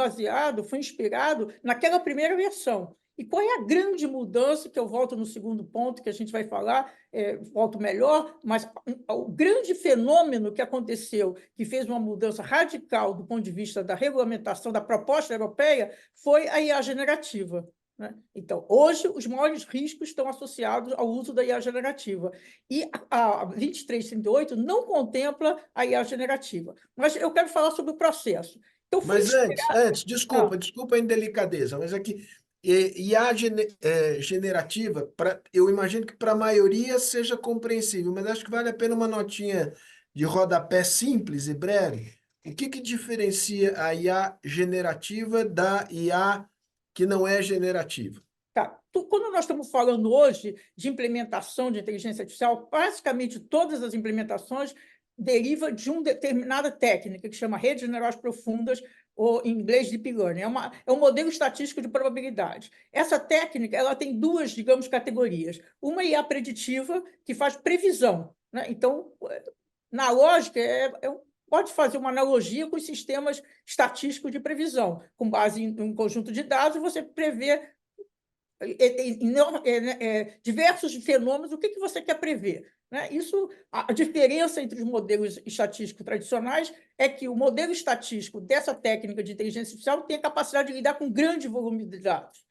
inspirado naquela primeira versão. E qual é a grande mudança, que eu volto no segundo ponto, que a gente vai falar, volto melhor, mas o grande fenômeno que aconteceu, que fez uma mudança radical do ponto de vista da regulamentação, da proposta europeia, foi a IA generativa. Né? Então, hoje, os maiores riscos estão associados ao uso da IA generativa. E a 2338 não contempla a IA generativa. Mas eu quero falar sobre o processo. Então, Mas antes, desculpa a indelicadeza, mas é que IA generativa, eu imagino que para a maioria seja compreensível, mas acho que vale a pena uma notinha de rodapé simples e breve. O que diferencia a IA generativa da IA que não é generativa? Tá. Quando nós estamos falando hoje de implementação de inteligência artificial, basicamente todas as implementações derivam de uma determinada técnica que chama redes neurais profundas, ou em inglês deep learning. É um modelo estatístico de probabilidade. Essa técnica ela tem duas, digamos, categorias. Uma é IA preditiva, que faz previsão. Né? Então, na lógica, pode fazer uma analogia com os sistemas estatísticos de previsão. Com base em um conjunto de dados, você prevê diversos fenômenos, o que você quer prever. Né? A diferença entre os modelos estatísticos tradicionais é que o modelo estatístico dessa técnica de inteligência artificial tem a capacidade de lidar com grande volume de dados.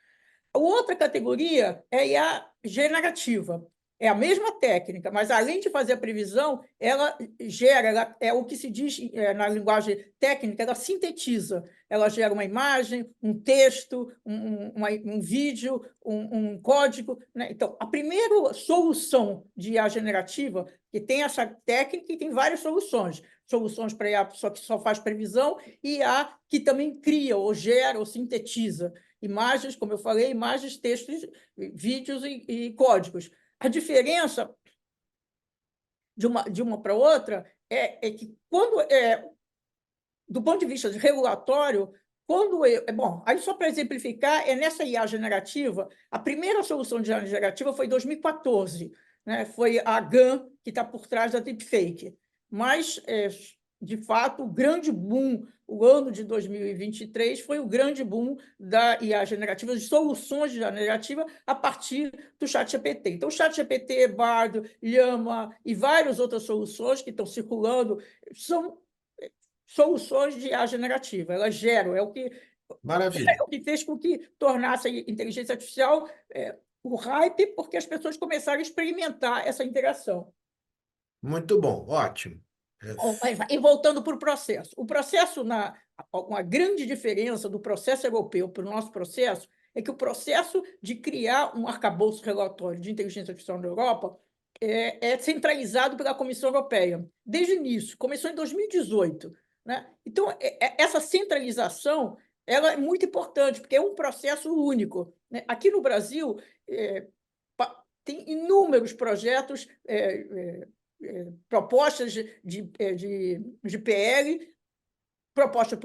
A outra categoria é a IA generativa. É a mesma técnica, mas, além de fazer a previsão, ela gera, é o que se diz na linguagem técnica, ela sintetiza. Ela gera uma imagem, um texto, um vídeo, um código. Né? Então, a primeira solução de IA generativa, que tem essa técnica, e tem várias soluções. Soluções para IA que só faz previsão, e IA que também cria, ou gera, ou sintetiza imagens, como eu falei, imagens, textos, vídeos e códigos. A diferença de uma para outra é que, do ponto de vista de regulatório, bom, aí só para exemplificar, nessa IA generativa, a primeira solução de IA generativa foi em 2014, né? Foi a GAN, que está por trás da deepfake. Mas, de fato, o grande boom, o ano de 2023, foi o grande boom da IA generativa, de soluções de IA generativa a partir do ChatGPT. Então, o ChatGPT, Bardo, Llama e várias outras soluções que estão circulando são soluções de IA generativa. Elas geram, é o que Maravilha. O que fez com que tornasse a inteligência artificial o hype, porque as pessoas começaram a experimentar essa interação. Muito bom, ótimo. E voltando para o processo, uma grande diferença do processo europeu para o nosso processo é que o processo de criar um arcabouço regulatório de inteligência artificial na Europa é centralizado pela Comissão Europeia. Desde o início, começou em 2018. Né? Então, essa centralização ela é muito importante, porque é um processo único. Né? Aqui no Brasil, tem inúmeros projetos propostas de PL, propostas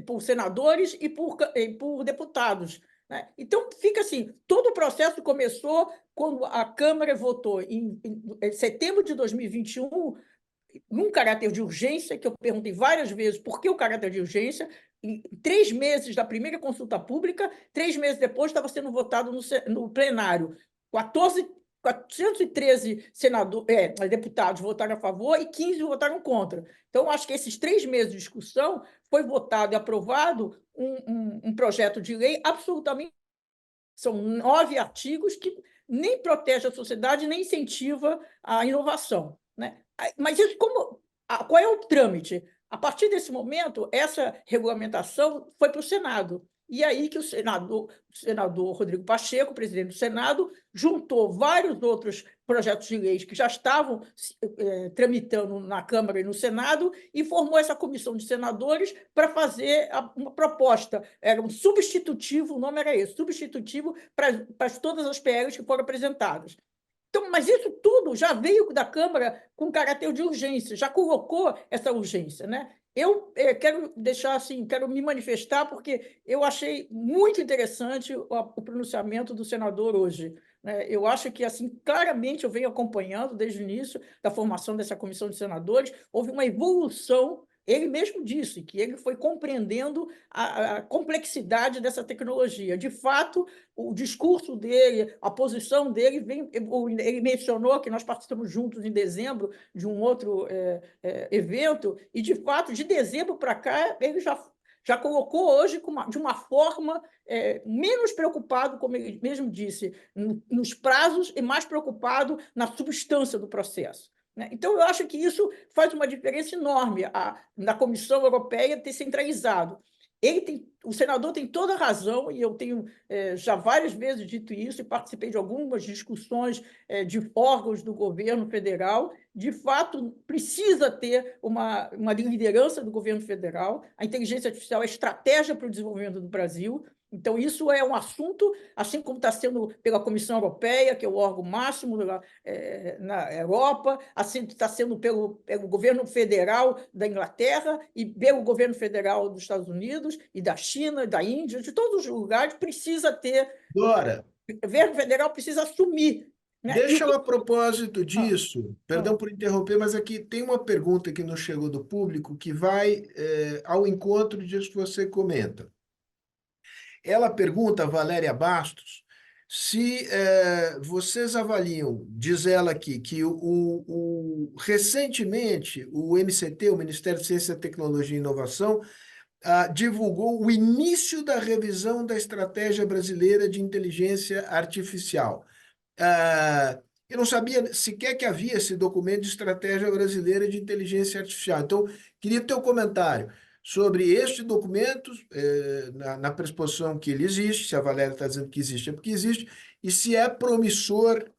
por senadores e por deputados. Né? Então, fica assim, todo o processo começou quando a Câmara votou em setembro de 2021, num caráter de urgência, que eu perguntei várias vezes por que o caráter de urgência. Em 3 meses da primeira consulta pública, 3 meses depois estava sendo votado no plenário. 413 deputados votaram a favor e 15 votaram contra. Então, acho que esses 3 meses de discussão foi votado e aprovado um projeto de lei absolutamente... São 9 artigos que nem protege a sociedade, nem incentiva a inovação. Né? Mas isso qual é o trâmite? A partir desse momento, essa regulamentação foi para o Senado. E aí que o senador Rodrigo Pacheco, presidente do Senado, juntou vários outros projetos de leis que já estavam tramitando na Câmara e no Senado e formou essa comissão de senadores para fazer uma proposta. Era um substitutivo, o nome era esse, substitutivo para todas as PLs que foram apresentadas. Então, mas isso tudo já veio da Câmara com caráter de urgência, já colocou essa urgência. Né? Eu quero deixar assim, quero me manifestar, porque eu achei muito interessante o pronunciamento do senador hoje. Né? Eu acho que, assim, claramente eu venho acompanhando desde o início da formação dessa comissão de senadores, houve uma evolução. Ele mesmo disse que ele foi compreendendo a complexidade dessa tecnologia. De fato, o discurso dele, a posição dele, ele mencionou que nós participamos juntos em dezembro de um outro evento, e, de fato, de dezembro para cá, ele já colocou hoje de uma forma menos preocupado, como ele mesmo disse, nos prazos e mais preocupado na substância do processo. Então, eu acho que isso faz uma diferença enorme na Comissão Europeia ter centralizado. O senador tem toda a razão, e eu tenho já várias vezes dito isso, e participei de algumas discussões de órgãos do governo federal. De fato, precisa ter uma liderança do governo federal. A inteligência artificial é estratégia para o desenvolvimento do Brasil. Então, isso é um assunto, assim como está sendo pela Comissão Europeia, que é o órgão máximo na Europa, assim está sendo pelo governo federal da Inglaterra e pelo governo federal dos Estados Unidos e da China, da Índia, de todos os lugares, precisa ter... Dora, O governo federal precisa assumir. Né? deixa eu, a propósito disso, perdão ah. por interromper, mas aqui tem uma pergunta que nos chegou do público que vai ao encontro disso que você comenta. Ela pergunta, Valéria Bastos, se vocês avaliam, diz ela aqui, que recentemente o MCT, o Ministério de Ciência, Tecnologia e Inovação, divulgou o início da revisão da Estratégia Brasileira de Inteligência Artificial. Eu não sabia sequer que havia esse documento de Estratégia Brasileira de Inteligência Artificial. Então, queria ter um comentário sobre este documento, na pressuposição que ele existe, se a Valéria está dizendo que existe, é porque existe, e se é promissora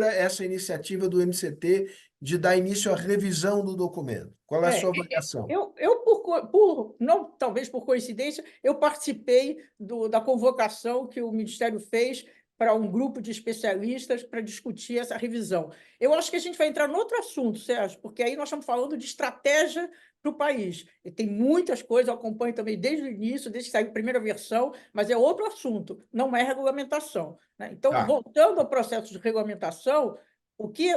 essa iniciativa do MCT de dar início à revisão do documento. Qual é a sua avaliação? Não, talvez por coincidência, eu participei da convocação que o Ministério fez para um grupo de especialistas para discutir essa revisão. Eu acho que a gente vai entrar em outro assunto, Sérgio, porque aí nós estamos falando de estratégia para o país. E tem muitas coisas, eu acompanho também desde o início, desde que saiu a primeira versão, mas é outro assunto, não é regulamentação. Né? Então, voltando ao processo de regulamentação, o que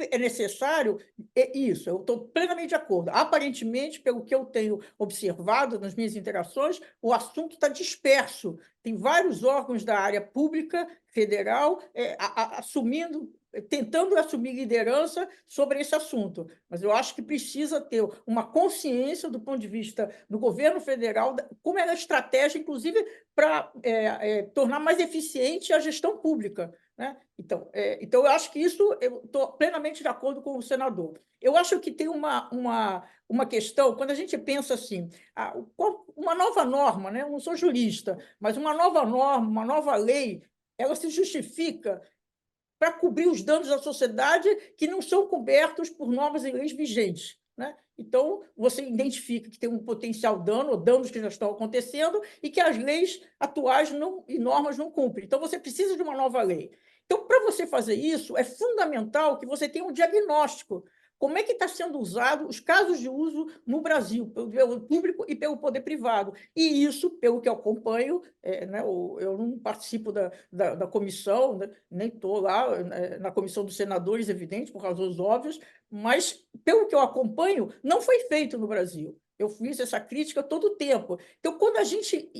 é necessário é isso, eu estou plenamente de acordo. Aparentemente, pelo que eu tenho observado nas minhas interações, o assunto está disperso. Tem vários órgãos da área pública, federal, assumindo tentando assumir liderança sobre esse assunto, mas eu acho que precisa ter uma consciência do ponto de vista do governo federal, como é a estratégia, inclusive, para tornar mais eficiente a gestão pública, né? Então, eu acho que isso, eu estou plenamente de acordo com o senador. Eu acho que tem uma questão, quando a gente pensa assim, uma nova norma, né? Eu não sou jurista, mas uma nova norma, uma nova lei, ela se justifica para cobrir os danos da sociedade que não são cobertos por normas e leis vigentes, né? Então, você identifica que tem um potencial dano, ou danos que já estão acontecendo, e que as leis atuais e normas não cumprem. Então, você precisa de uma nova lei. Então, para você fazer isso, é fundamental que você tenha um diagnóstico. Como é que está sendo usado os casos de uso no Brasil, pelo público e pelo poder privado? E isso, pelo que eu acompanho, né, eu não participo da comissão, né, nem estou lá na comissão dos senadores, evidente, por razões óbvias, mas, pelo que eu acompanho, não foi feito no Brasil. Eu fiz essa crítica todo o tempo. Então,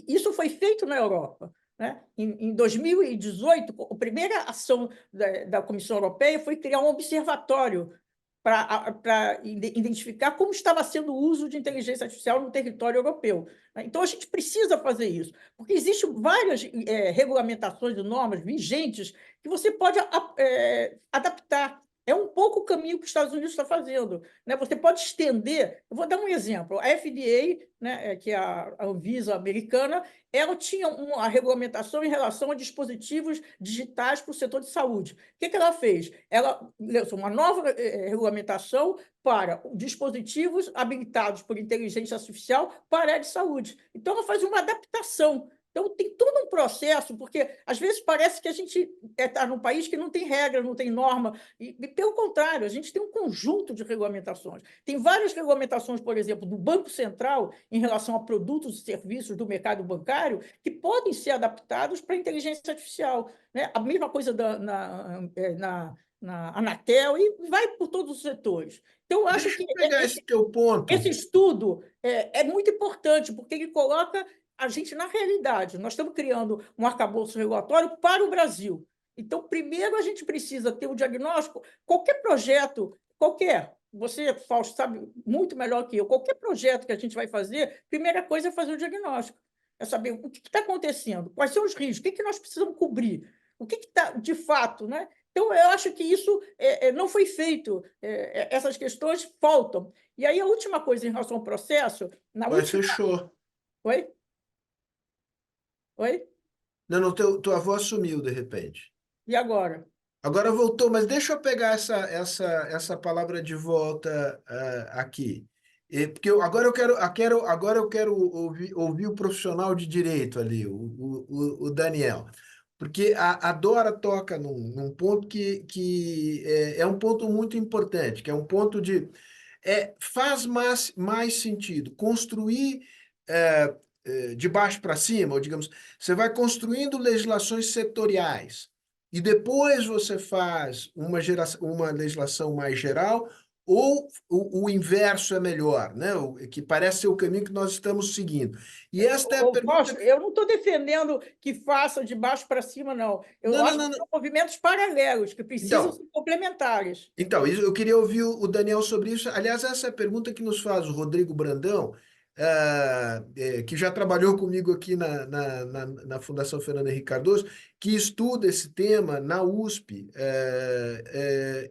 isso foi feito na Europa, né? Em 2018, a primeira ação da Comissão Europeia foi criar um observatório para identificar como estava sendo o uso de inteligência artificial no território europeu. Então, a gente precisa fazer isso, porque existem várias regulamentações e normas vigentes que você pode adaptar. É um pouco o caminho que os Estados Unidos está fazendo, né? Você pode estender. Eu vou dar um exemplo. A FDA, né, que é a Anvisa americana, ela tinha uma regulamentação em relação a dispositivos digitais para o setor de saúde. O que ela fez? Ela lançou uma nova regulamentação para dispositivos habilitados por inteligência artificial para a área de saúde. Então, ela faz uma adaptação. Então, tem todo um processo, porque às vezes parece que a gente está num país que não tem regra, não tem norma, e pelo contrário, a gente tem um conjunto de regulamentações. Tem várias regulamentações, por exemplo, do Banco Central em relação a produtos e serviços do mercado bancário que podem ser adaptados para a inteligência artificial, né? A mesma coisa na Anatel e vai por todos os setores. Então, eu acho Deixa que eu pegar esse teu ponto. esse estudo é muito importante, porque ele coloca a gente na realidade. Nós estamos criando um arcabouço regulatório para o Brasil. Então, primeiro, a gente precisa ter um diagnóstico. Qualquer projeto, você, Fausto, sabe muito melhor que eu, qualquer projeto que a gente vai fazer, primeira coisa é fazer o diagnóstico. É saber o que está acontecendo, quais são os riscos, o que nós precisamos cobrir, o que está de fato, né? Então, eu acho que isso não foi feito, essas questões faltam. E aí, a última coisa em relação ao processo... Fechou. Oi? Oi? Não, tua voz sumiu de repente. E agora? Agora voltou, mas deixa eu pegar essa palavra de volta aqui. Porque agora eu quero ouvir o profissional de direito ali, o Daniel. Porque a Dora toca num ponto que é um ponto muito importante, que é um ponto de... faz mais sentido construir de baixo para cima, ou digamos, você vai construindo legislações setoriais e depois você faz uma legislação mais geral, ou o inverso é melhor, né? Que parece ser o caminho que nós estamos seguindo. E esta é a pergunta... Eu não estou defendendo que faça de baixo para cima, não. Eu acho que são movimentos paralelos, que precisam ser complementares. Então, eu queria ouvir o Daniel sobre isso. Aliás, essa é a pergunta que nos faz o Rodrigo Brandão, que já trabalhou comigo aqui na Fundação Fernando Henrique Cardoso, que estuda esse tema na USP,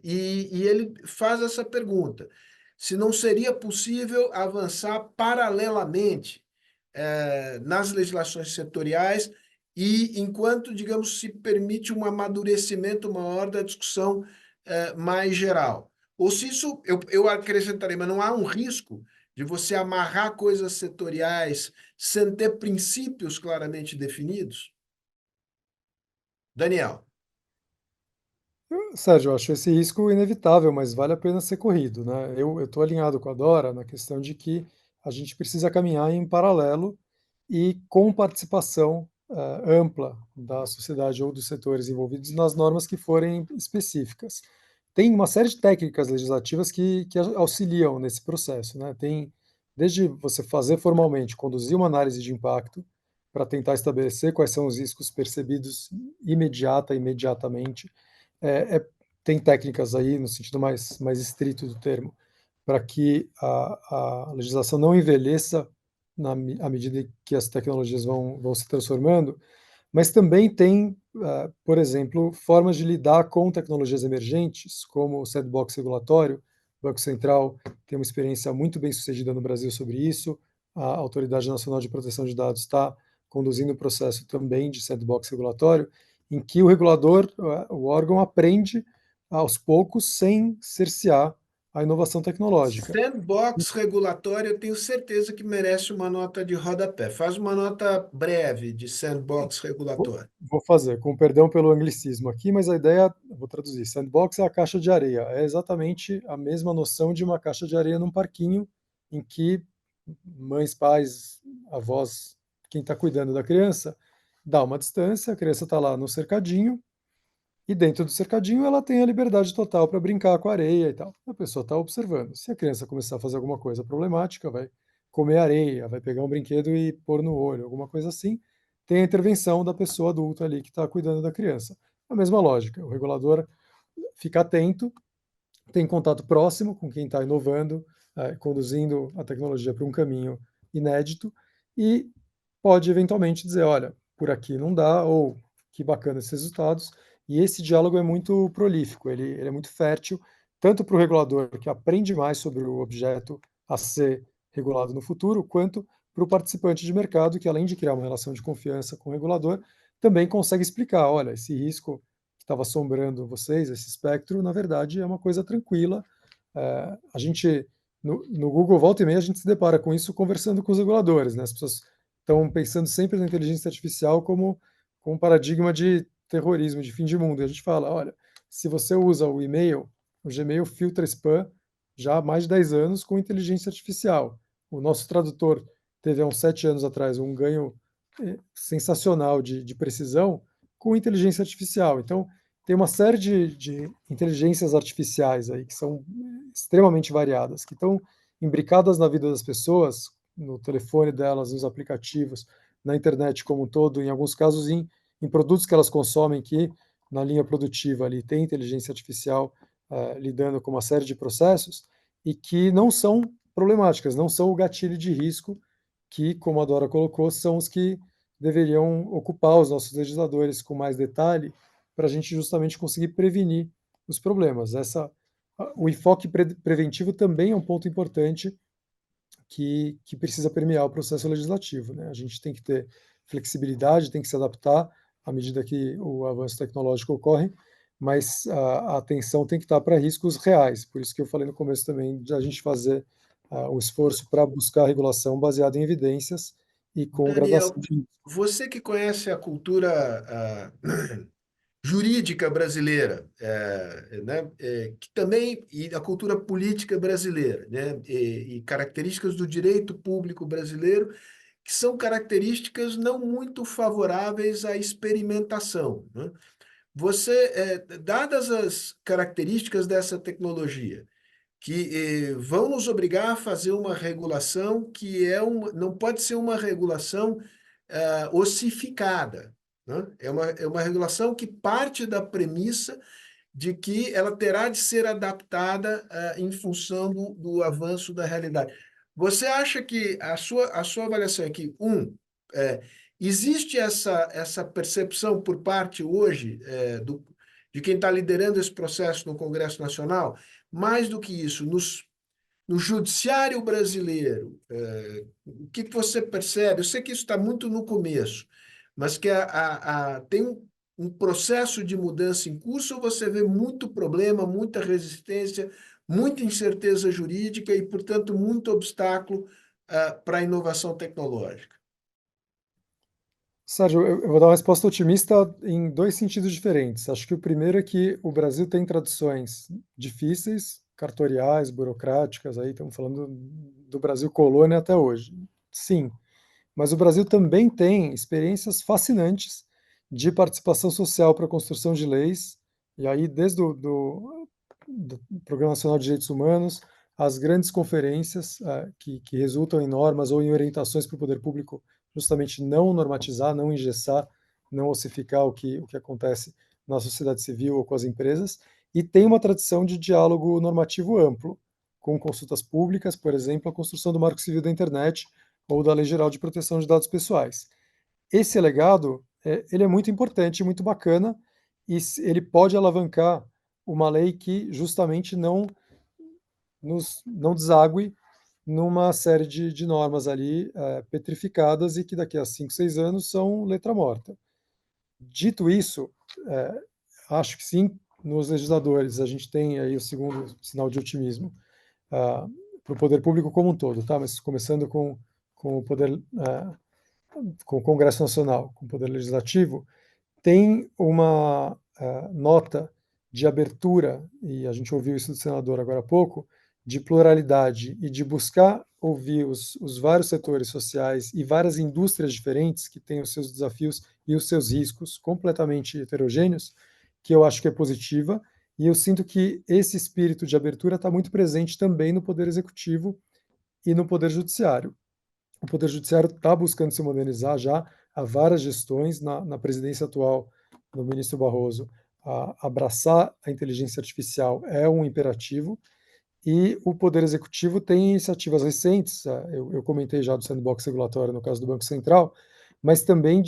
e ele faz essa pergunta: se não seria possível avançar paralelamente nas legislações setoriais e enquanto, digamos, se permite um amadurecimento maior da discussão mais geral. Ou se isso, eu acrescentaria, mas não há um risco de você amarrar coisas setoriais sem ter princípios claramente definidos? Daniel. Sérgio, eu acho esse risco inevitável, mas vale a pena ser corrido, né? Eu estou alinhado com a Dora na questão de que a gente precisa caminhar em paralelo e com participação ampla da sociedade ou dos setores envolvidos nas normas que forem específicas. Tem uma série de técnicas legislativas que auxiliam nesse processo, né? Tem desde você fazer formalmente, conduzir uma análise de impacto para tentar estabelecer quais são os riscos percebidos imediatamente, é, é tem técnicas aí, no sentido mais estrito do termo, para que a legislação não envelheça à medida que as tecnologias vão se transformando, mas também tem, por exemplo, formas de lidar com tecnologias emergentes, como o sandbox regulatório. O Banco Central tem uma experiência muito bem sucedida no Brasil sobre isso. A Autoridade Nacional de Proteção de Dados está conduzindo um processo também de sandbox regulatório, em que o regulador, o órgão, aprende aos poucos, sem cercear a inovação tecnológica. Sandbox regulatório, eu tenho certeza que merece uma nota de rodapé. Faz uma nota breve de sandbox regulatório. Vou fazer, com perdão pelo anglicismo aqui, mas a ideia, vou traduzir, sandbox é a caixa de areia, é exatamente a mesma noção de uma caixa de areia num parquinho, em que mães, pais, avós, quem está cuidando da criança, dá uma distância, a criança está lá no cercadinho, e dentro do cercadinho ela tem a liberdade total para brincar com a areia e tal. A pessoa está observando. Se a criança começar a fazer alguma coisa problemática, vai comer areia, vai pegar um brinquedo e pôr no olho, alguma coisa assim, tem a intervenção da pessoa adulta ali que está cuidando da criança. A mesma lógica, o regulador fica atento, tem contato próximo com quem está inovando, conduzindo a tecnologia para um caminho inédito e pode eventualmente dizer, olha, por aqui não dá, ou que bacana esses resultados. E esse diálogo é muito prolífico, ele é muito fértil, tanto para o regulador, que aprende mais sobre o objeto a ser regulado no futuro, quanto para o participante de mercado, que além de criar uma relação de confiança com o regulador, também consegue explicar, olha, esse risco que estava assombrando vocês, esse espectro, na verdade é uma coisa tranquila. A gente, no Google, volta e meia, a gente se depara com isso conversando com os reguladores, né? As pessoas estão pensando sempre na inteligência artificial como um paradigma de terrorismo, de fim de mundo. E a gente fala, olha, se você usa o e-mail, o Gmail filtra spam já há mais de 10 anos com inteligência artificial. O nosso tradutor teve há uns 7 anos atrás um ganho sensacional de precisão com inteligência artificial. Então, tem uma série de inteligências artificiais aí que são extremamente variadas, que estão imbricadas na vida das pessoas, no telefone delas, nos aplicativos, na internet como um todo, em alguns casos em produtos que elas consomem que na linha produtiva ali tem inteligência artificial lidando com uma série de processos e que não são problemáticas, não são o gatilho de risco que, como a Dora colocou, são os que deveriam ocupar os nossos legisladores com mais detalhe para a gente justamente conseguir prevenir os problemas. O enfoque preventivo também é um ponto importante que precisa permear o processo legislativo, né? A gente tem que ter flexibilidade, tem que se adaptar à medida que o avanço tecnológico ocorre, mas a atenção tem que estar para riscos reais. Por isso que eu falei no começo também de a gente fazer um esforço para buscar regulação baseada em evidências e com gradação Daniel, de... você que conhece a cultura jurídica brasileira, né, que também e a cultura política brasileira, né, e características do direito público brasileiro, que são características não muito favoráveis à experimentação, né? Você, dadas as características dessa tecnologia, que vão nos obrigar a fazer uma regulação que não pode ser uma regulação ossificada, né? É uma regulação que parte da premissa de que ela terá de ser adaptada em função do avanço da realidade. Você acha que a sua avaliação é que, é, existe essa percepção por parte hoje de quem está liderando esse processo no Congresso Nacional, mais do que isso, no judiciário brasileiro, o que você percebe? Eu sei que isso está muito no começo, mas que tem um processo de mudança em curso, ou você vê muito problema, muita resistência, muita incerteza jurídica e, portanto, muito obstáculo para a inovação tecnológica? Sérgio, eu vou dar uma resposta otimista em dois sentidos diferentes. Acho que o primeiro é que o Brasil tem tradições difíceis, cartoriais, burocráticas, aí estamos falando do Brasil colônia até hoje. Sim, mas o Brasil também tem experiências fascinantes de participação social para a construção de leis, e aí desde do Programa Nacional de Direitos Humanos, as grandes conferências que resultam em normas ou em orientações para o poder público justamente não normatizar, não engessar, não ossificar o que acontece na sociedade civil ou com as empresas, e tem uma tradição de diálogo normativo amplo, com consultas públicas, por exemplo, a construção do Marco Civil da Internet ou da Lei Geral de Proteção de Dados Pessoais. Esse legado, ele é muito importante, muito bacana, e ele pode alavancar uma lei que justamente não desague numa série de normas ali petrificadas e que daqui a 5, 6 anos são letra morta. Dito isso, acho que sim, nos legisladores a gente tem aí o segundo sinal de otimismo para o poder público como um todo, tá? Mas começando com o poder, com o Congresso Nacional, com o poder legislativo, tem uma nota de abertura, e a gente ouviu isso do senador agora há pouco, de pluralidade e de buscar ouvir os vários setores sociais e várias indústrias diferentes que têm os seus desafios e os seus riscos completamente heterogêneos, que eu acho que é positiva, e eu sinto que esse espírito de abertura está muito presente também no Poder Executivo e no Poder Judiciário. O Poder Judiciário está buscando se modernizar já há várias gestões, na presidência atual do ministro Barroso, abraçar a inteligência artificial é um imperativo, e o Poder Executivo tem iniciativas recentes, eu comentei já do sandbox regulatório no caso do Banco Central, mas também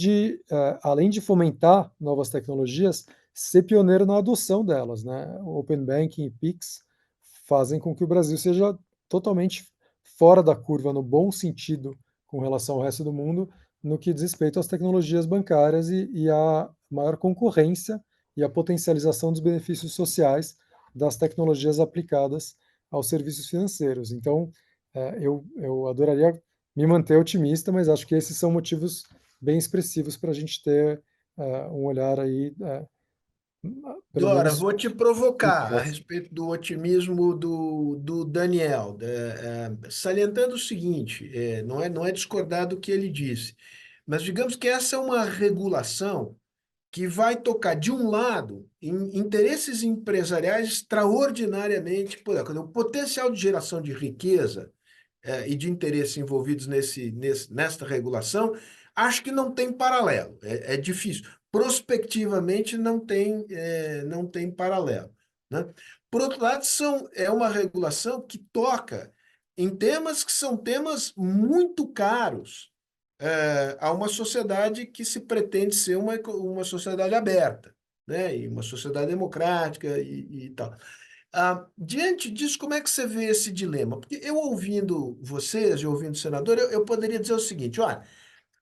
além de fomentar novas tecnologias, ser pioneiro na adoção delas, né? O Open Banking e Pix fazem com que o Brasil seja totalmente fora da curva, no bom sentido, com relação ao resto do mundo, no que diz respeito às tecnologias bancárias e à maior concorrência e à potencialização dos benefícios sociais das tecnologias aplicadas aos serviços financeiros. Então, eu adoraria me manter otimista, mas acho que esses são motivos bem expressivos para a gente ter um olhar aí, pelo Dora, menos. vou te provocar a respeito do otimismo do Daniel, salientando o seguinte: não é discordar do que ele disse, mas digamos que essa é uma regulação que vai tocar, de um lado, em interesses empresariais extraordinariamente, o potencial de geração de riqueza e de interesses envolvidos nesta regulação, acho que não tem paralelo. É difícil. Prospectivamente, não tem paralelo, né? Por outro lado, é uma regulação que toca em temas que são temas muito caros a uma sociedade que se pretende ser uma sociedade aberta, né? E uma sociedade democrática e tal. Diante disso, como é que você vê esse dilema? Porque eu ouvindo vocês e ouvindo o senador, eu poderia dizer o seguinte: olha,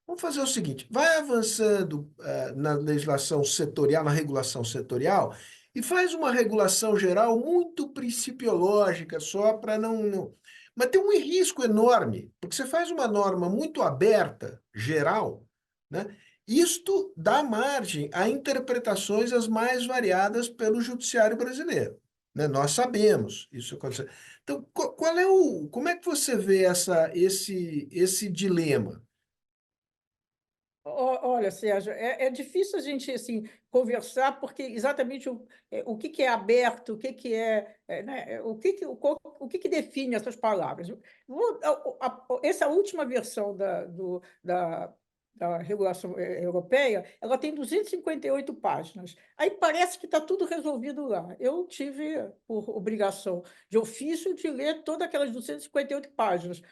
vamos fazer o seguinte, vai avançando na legislação setorial, na regulação setorial, e faz uma regulação geral muito principiológica, só para não. Mas tem um risco enorme, porque você faz uma norma muito aberta, geral, né? Isto dá margem a interpretações as mais variadas pelo judiciário brasileiro, né? Nós sabemos isso acontecer. Então, como é que você vê esse dilema? Olha, Sérgio, é difícil a gente assim, conversar, porque exatamente o que é aberto, o que né, o que define essas palavras. Essa última versão da regulação europeia, ela tem 258 páginas. Aí parece que está tudo resolvido lá. Eu tive, por obrigação de ofício, de ler todas aquelas 258 páginas.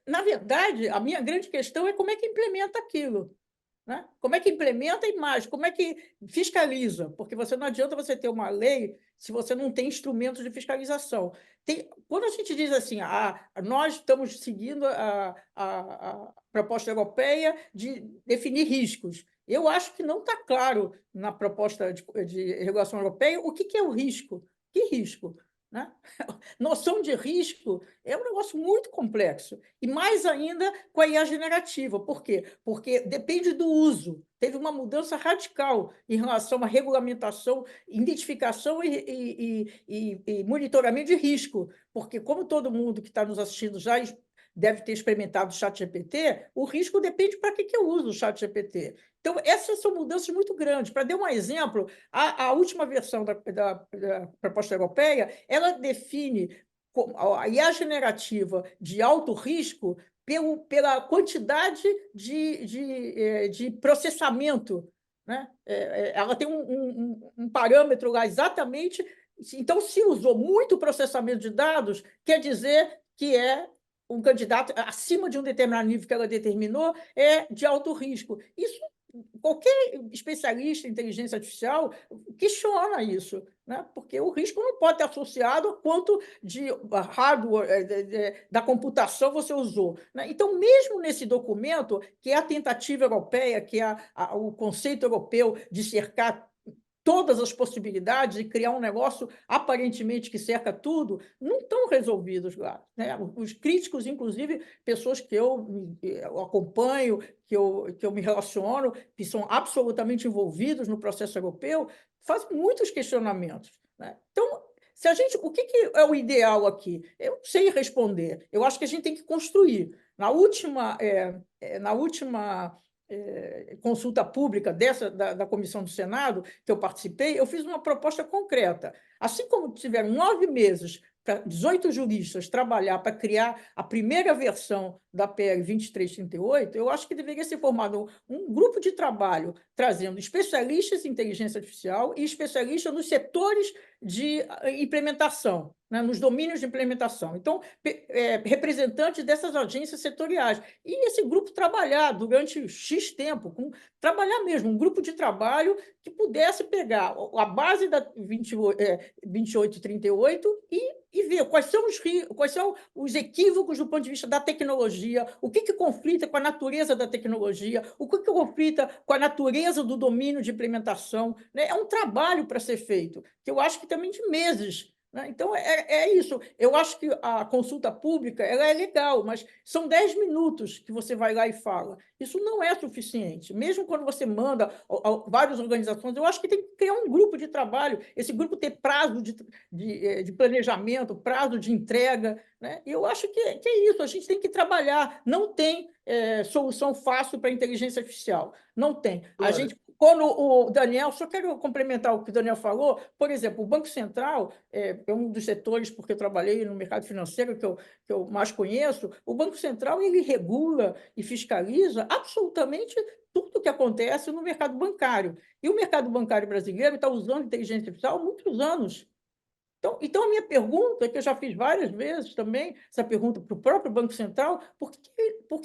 Na verdade, a minha grande questão é como é que implementa aquilo, né? Como é que implementa a imagem? Como é que fiscaliza? Porque não adianta você ter uma lei se você não tem instrumentos de fiscalização. Quando a gente diz assim, nós estamos seguindo a proposta europeia de definir riscos, eu acho que não está claro na proposta de regulação europeia o que é o risco. Que risco? Né? Noção de risco é um negócio muito complexo. E mais ainda com a IA generativa. Por quê? Porque depende do uso. Teve uma mudança radical em relação à regulamentação, identificação e monitoramento de risco. Porque, como todo mundo que está nos assistindo já deve ter experimentado o ChatGPT, o risco depende para que eu uso o ChatGPT. Então, essas são mudanças muito grandes. Para dar um exemplo, a última versão da proposta europeia, ela define a IA generativa de alto risco pela quantidade de processamento né? Ela tem um parâmetro lá exatamente. Então, se usou muito processamento de dados, quer dizer que é um candidato acima de um determinado nível que ela determinou, é de alto risco. Isso, qualquer especialista em inteligência artificial questiona isso, né? Porque o risco não pode estar associado a quanto de hardware da computação você usou, né? Então, mesmo nesse documento, que é a tentativa europeia, que é o conceito europeu de cercar todas as possibilidades e criar um negócio aparentemente que cerca tudo, não estão resolvidos lá, né? Os críticos, inclusive, pessoas que eu acompanho, que eu me relaciono, que são absolutamente envolvidos no processo europeu, fazem muitos questionamentos, né? Então, se a gente, o que é o ideal aqui? Eu não sei responder. Eu acho que a gente tem que construir. Na última consulta pública da Comissão do Senado, que eu participei, eu fiz uma proposta concreta. Assim como tiveram 9 meses para 18 juristas trabalhar para criar a primeira versão da PL 2338, eu acho que deveria ser formado um grupo de trabalho trazendo especialistas em inteligência artificial e especialistas nos setores de implementação, né, nos domínios de implementação. Então, representantes dessas agências setoriais. E esse grupo trabalhar durante X tempo, trabalhar mesmo, um grupo de trabalho que pudesse pegar a base da 2838 e ver quais são os equívocos do ponto de vista da tecnologia, o que conflita com a natureza da tecnologia, o que conflita com a natureza do domínio de implementação, né? É um trabalho para ser feito, que eu acho que também de meses, né? Então, isso. Eu acho que a consulta pública ela é legal, mas são 10 minutos que você vai lá e fala. Isso não é suficiente. Mesmo quando você manda a várias organizações, eu acho que tem que criar um grupo de trabalho, esse grupo ter prazo de planejamento, prazo de entrega, né? E eu acho que é isso. A gente tem que trabalhar. Não tem solução fácil para a inteligência artificial. Não tem. A gente... Quando o Daniel, só quero complementar o que o Daniel falou, por exemplo, o Banco Central é um dos setores, porque eu trabalhei no mercado financeiro que eu mais conheço, o Banco Central ele regula e fiscaliza absolutamente tudo que acontece no mercado bancário. E o mercado bancário brasileiro está usando inteligência artificial há muitos anos. Então, a minha pergunta, que eu já fiz várias vezes também, essa pergunta para o próprio Banco Central, por que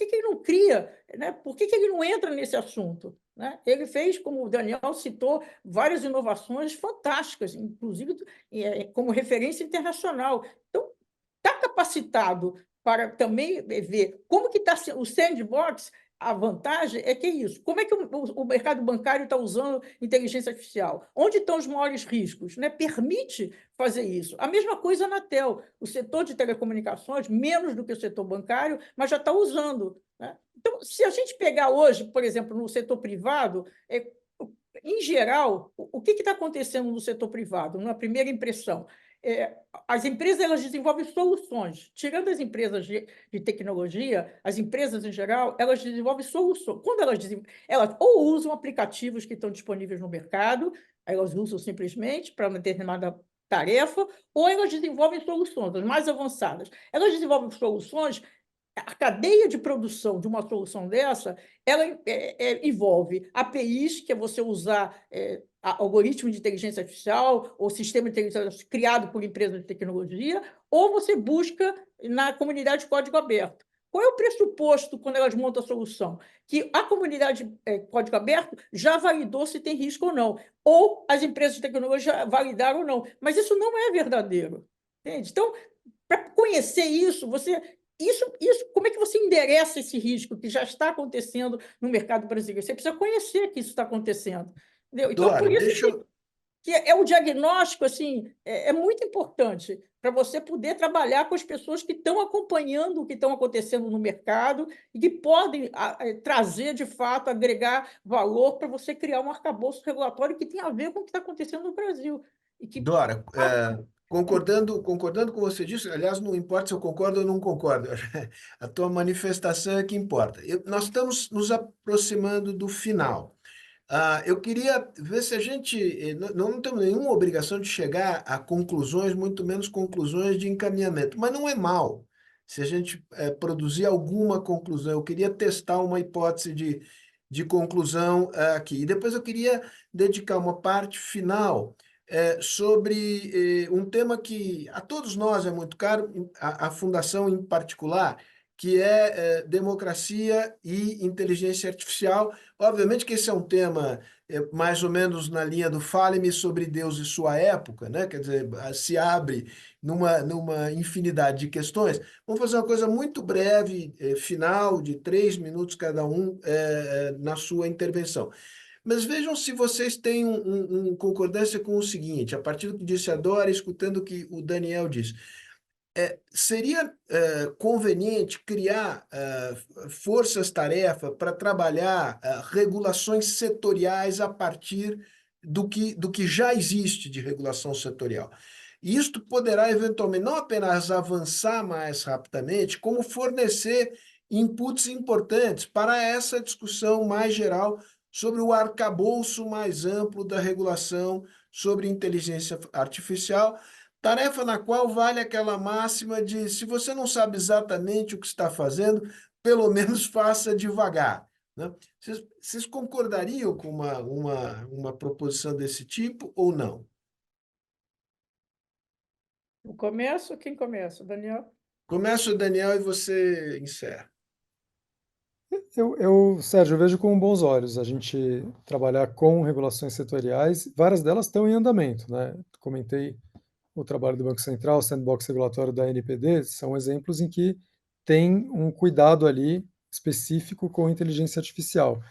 ele não cria, né? Por que ele não entra nesse assunto, né? Ele fez, como o Daniel citou, várias inovações fantásticas, inclusive como referência internacional. Então, está capacitado para também ver como que está o sandbox. A vantagem é que é isso. Como é que o mercado bancário está usando inteligência artificial? Onde estão os maiores riscos? Né? Permite fazer isso. A mesma coisa na TEL. O setor de telecomunicações, menos do que o setor bancário, mas já está usando. Né? Então, se a gente pegar hoje, por exemplo, no setor privado, em geral, o que está acontecendo no setor privado? Na primeira impressão, as empresas elas desenvolvem soluções. Tirando as empresas de tecnologia, as empresas em geral, elas desenvolvem soluções. Quando elas ou usam aplicativos que estão disponíveis no mercado, elas usam simplesmente para uma determinada tarefa, ou elas desenvolvem soluções, as mais avançadas. Elas desenvolvem soluções. A cadeia de produção de uma solução dessa, ela envolve APIs, que é você usar algoritmos de inteligência artificial ou sistema de inteligência artificial criado por empresas de tecnologia, ou você busca na comunidade de código aberto. Qual é o pressuposto quando elas montam a solução? Que a comunidade código aberto já validou se tem risco ou não, ou as empresas de tecnologia validaram ou não, mas isso não é verdadeiro. Entende? Então, para conhecer isso, como é que você endereça esse risco que já está acontecendo no mercado brasileiro? Você precisa conhecer que isso está acontecendo. Entendeu? Então, Dora, por isso deixa eu... que o diagnóstico assim, é muito importante para você poder trabalhar com as pessoas que estão acompanhando o que estão acontecendo no mercado e que podem trazer, de fato, agregar valor para você criar um arcabouço regulatório que tem a ver com o que está acontecendo no Brasil. E que... Dora, concordando com você disse, aliás, não importa se eu concordo ou não concordo, a tua manifestação é que importa. Nós estamos nos aproximando do final. Eu queria ver se a gente, não temos nenhuma obrigação de chegar a conclusões, muito menos conclusões de encaminhamento, mas não é mal se a gente produzir alguma conclusão. Eu queria testar uma hipótese de conclusão aqui. E depois eu queria dedicar uma parte final sobre um tema que a todos nós é muito caro, a Fundação em particular, que é democracia e inteligência artificial. Obviamente que esse é um tema mais ou menos na linha do fale-me sobre Deus e sua época, né? Quer dizer, se abre numa infinidade de questões. Vamos fazer uma coisa muito breve, final, de 3 minutos cada um, na sua intervenção. Mas vejam se vocês têm concordância com o seguinte, a partir do que disse a Dora, escutando o que o Daniel disse. Seria conveniente criar forças-tarefa para trabalhar regulações setoriais a partir do que já existe de regulação setorial. E isto poderá, eventualmente, não apenas avançar mais rapidamente, como fornecer inputs importantes para essa discussão mais geral sobre o arcabouço mais amplo da regulação sobre inteligência artificial, tarefa na qual vale aquela máxima de se você não sabe exatamente o que está fazendo, pelo menos faça devagar, né? Vocês concordariam com uma proposição desse tipo ou não? Eu começo? Quem começa? Daniel? Começa o Daniel e você encerra. Sérgio, eu vejo com bons olhos a gente trabalhar com regulações setoriais, várias delas estão em andamento, né? Comentei o trabalho do Banco Central, o sandbox regulatório da NPD, são exemplos em que tem um cuidado ali específico com inteligência artificial.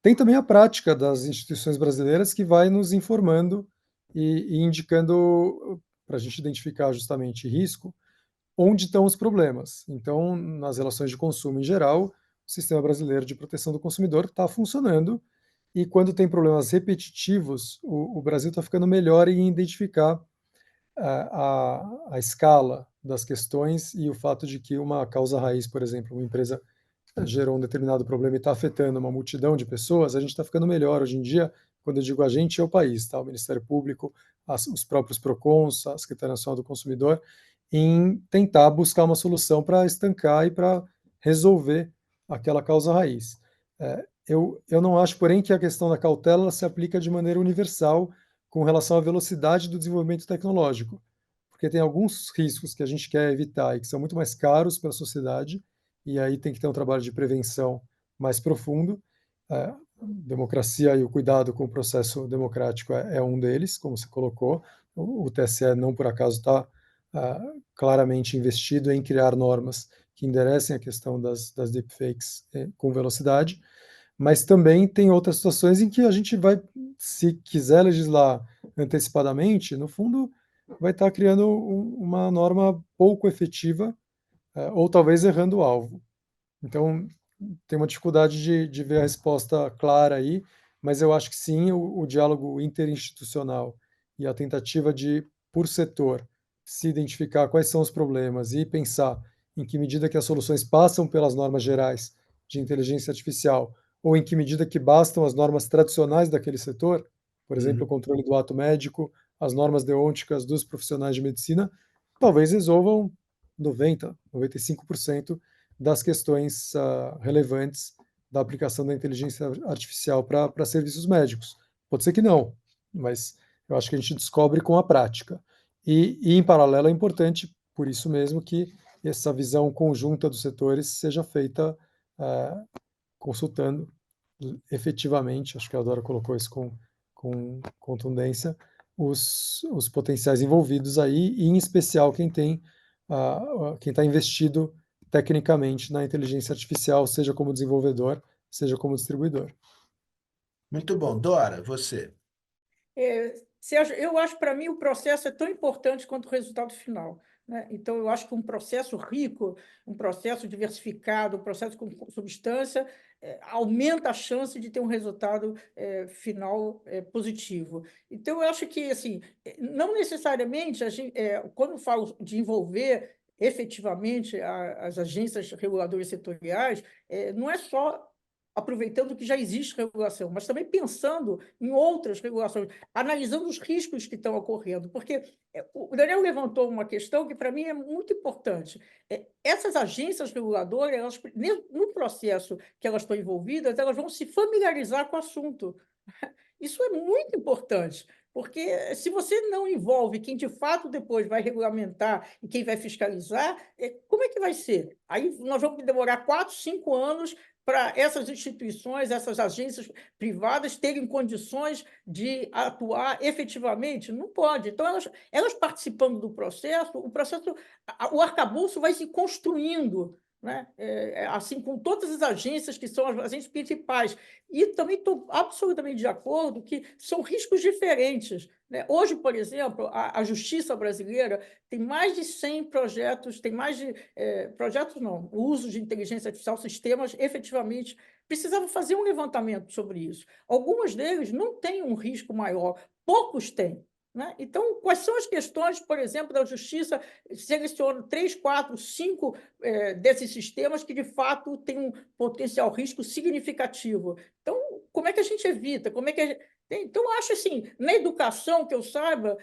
Tem também a prática das instituições brasileiras que vai nos informando e indicando para a gente identificar justamente risco, onde estão os problemas. Então, nas relações de consumo em geral, o sistema brasileiro de proteção do consumidor está funcionando e quando tem problemas repetitivos, o Brasil está ficando melhor em identificar a escala das questões e o fato de que uma causa raiz, por exemplo, uma empresa gerou um determinado problema e está afetando uma multidão de pessoas, a gente está ficando melhor hoje em dia. Quando eu digo a gente, é o país, tá? O Ministério Público, os próprios PROCONs, a Secretaria Nacional do Consumidor, em tentar buscar uma solução para estancar e para resolver aquela causa raiz. Eu não acho, porém, que a questão da cautela se aplica de maneira universal com relação à velocidade do desenvolvimento tecnológico, porque tem alguns riscos que a gente quer evitar e que são muito mais caros para a sociedade, e aí tem que ter um trabalho de prevenção mais profundo. A democracia e o cuidado com o processo democrático é um deles, como você colocou. O TSE não por acaso está claramente investido em criar normas que enderecem a questão das deepfakes com velocidade, mas também tem outras situações em que a gente vai, se quiser legislar antecipadamente, no fundo, vai estar criando uma norma pouco efetiva, ou talvez errando o alvo. Então, tem uma dificuldade de ver a resposta clara aí, mas eu acho que sim, o diálogo interinstitucional e a tentativa de, por setor, se identificar quais são os problemas e pensar em que medida que as soluções passam pelas normas gerais de inteligência artificial ou em que medida que bastam as normas tradicionais daquele setor, por exemplo, o Uhum. controle do ato médico, as normas deonticas dos profissionais de medicina, talvez resolvam 90, 95% das questões relevantes da aplicação da inteligência artificial para serviços médicos. Pode ser que não, mas eu acho que a gente descobre com a prática. Em paralelo, é importante, por isso mesmo, que essa visão conjunta dos setores seja feita consultando efetivamente, acho que a Dora colocou isso com contundência, os potenciais envolvidos aí, e em especial quem está investido tecnicamente na inteligência artificial, seja como desenvolvedor, seja como distribuidor. Muito bom. Dora, você. Sérgio, eu acho, para mim, o processo é tão importante quanto o resultado final, né? Então, eu acho que um processo rico, um processo diversificado, um processo com substância, aumenta a chance de ter um resultado final positivo. Então, eu acho que, assim, não necessariamente, quando eu falo de envolver efetivamente as agências reguladoras setoriais, não é só aproveitando que já existe regulação, mas também pensando em outras regulações, analisando os riscos que estão ocorrendo, porque o Daniel levantou uma questão que, para mim, é muito importante. Essas agências reguladoras, elas, no processo que elas estão envolvidas, elas vão se familiarizar com o assunto. Isso é muito importante, porque se você não envolve quem de fato depois vai regulamentar e quem vai fiscalizar, como é que vai ser? Aí nós vamos demorar 4, 5 anos para essas instituições, essas agências privadas terem condições de atuar efetivamente? Não pode. Então, elas participando do processo, o arcabouço vai se construindo, né? Assim, com todas as agências que são as agências principais. E também estou absolutamente de acordo que são riscos diferentes, né? Hoje, por exemplo, a Justiça brasileira tem mais de 100 projetos, tem mais de... projetos não, o uso de inteligência artificial, sistemas, efetivamente, precisavam fazer um levantamento sobre isso. Alguns deles não têm um risco maior, poucos têm. Né? Então, quais são as questões, por exemplo, da Justiça seleciona 3, 4, 5 desses sistemas que, de fato, têm um potencial risco significativo? Então, como é que a gente evita? Como é que Então, eu acho assim, na educação, que eu saiba,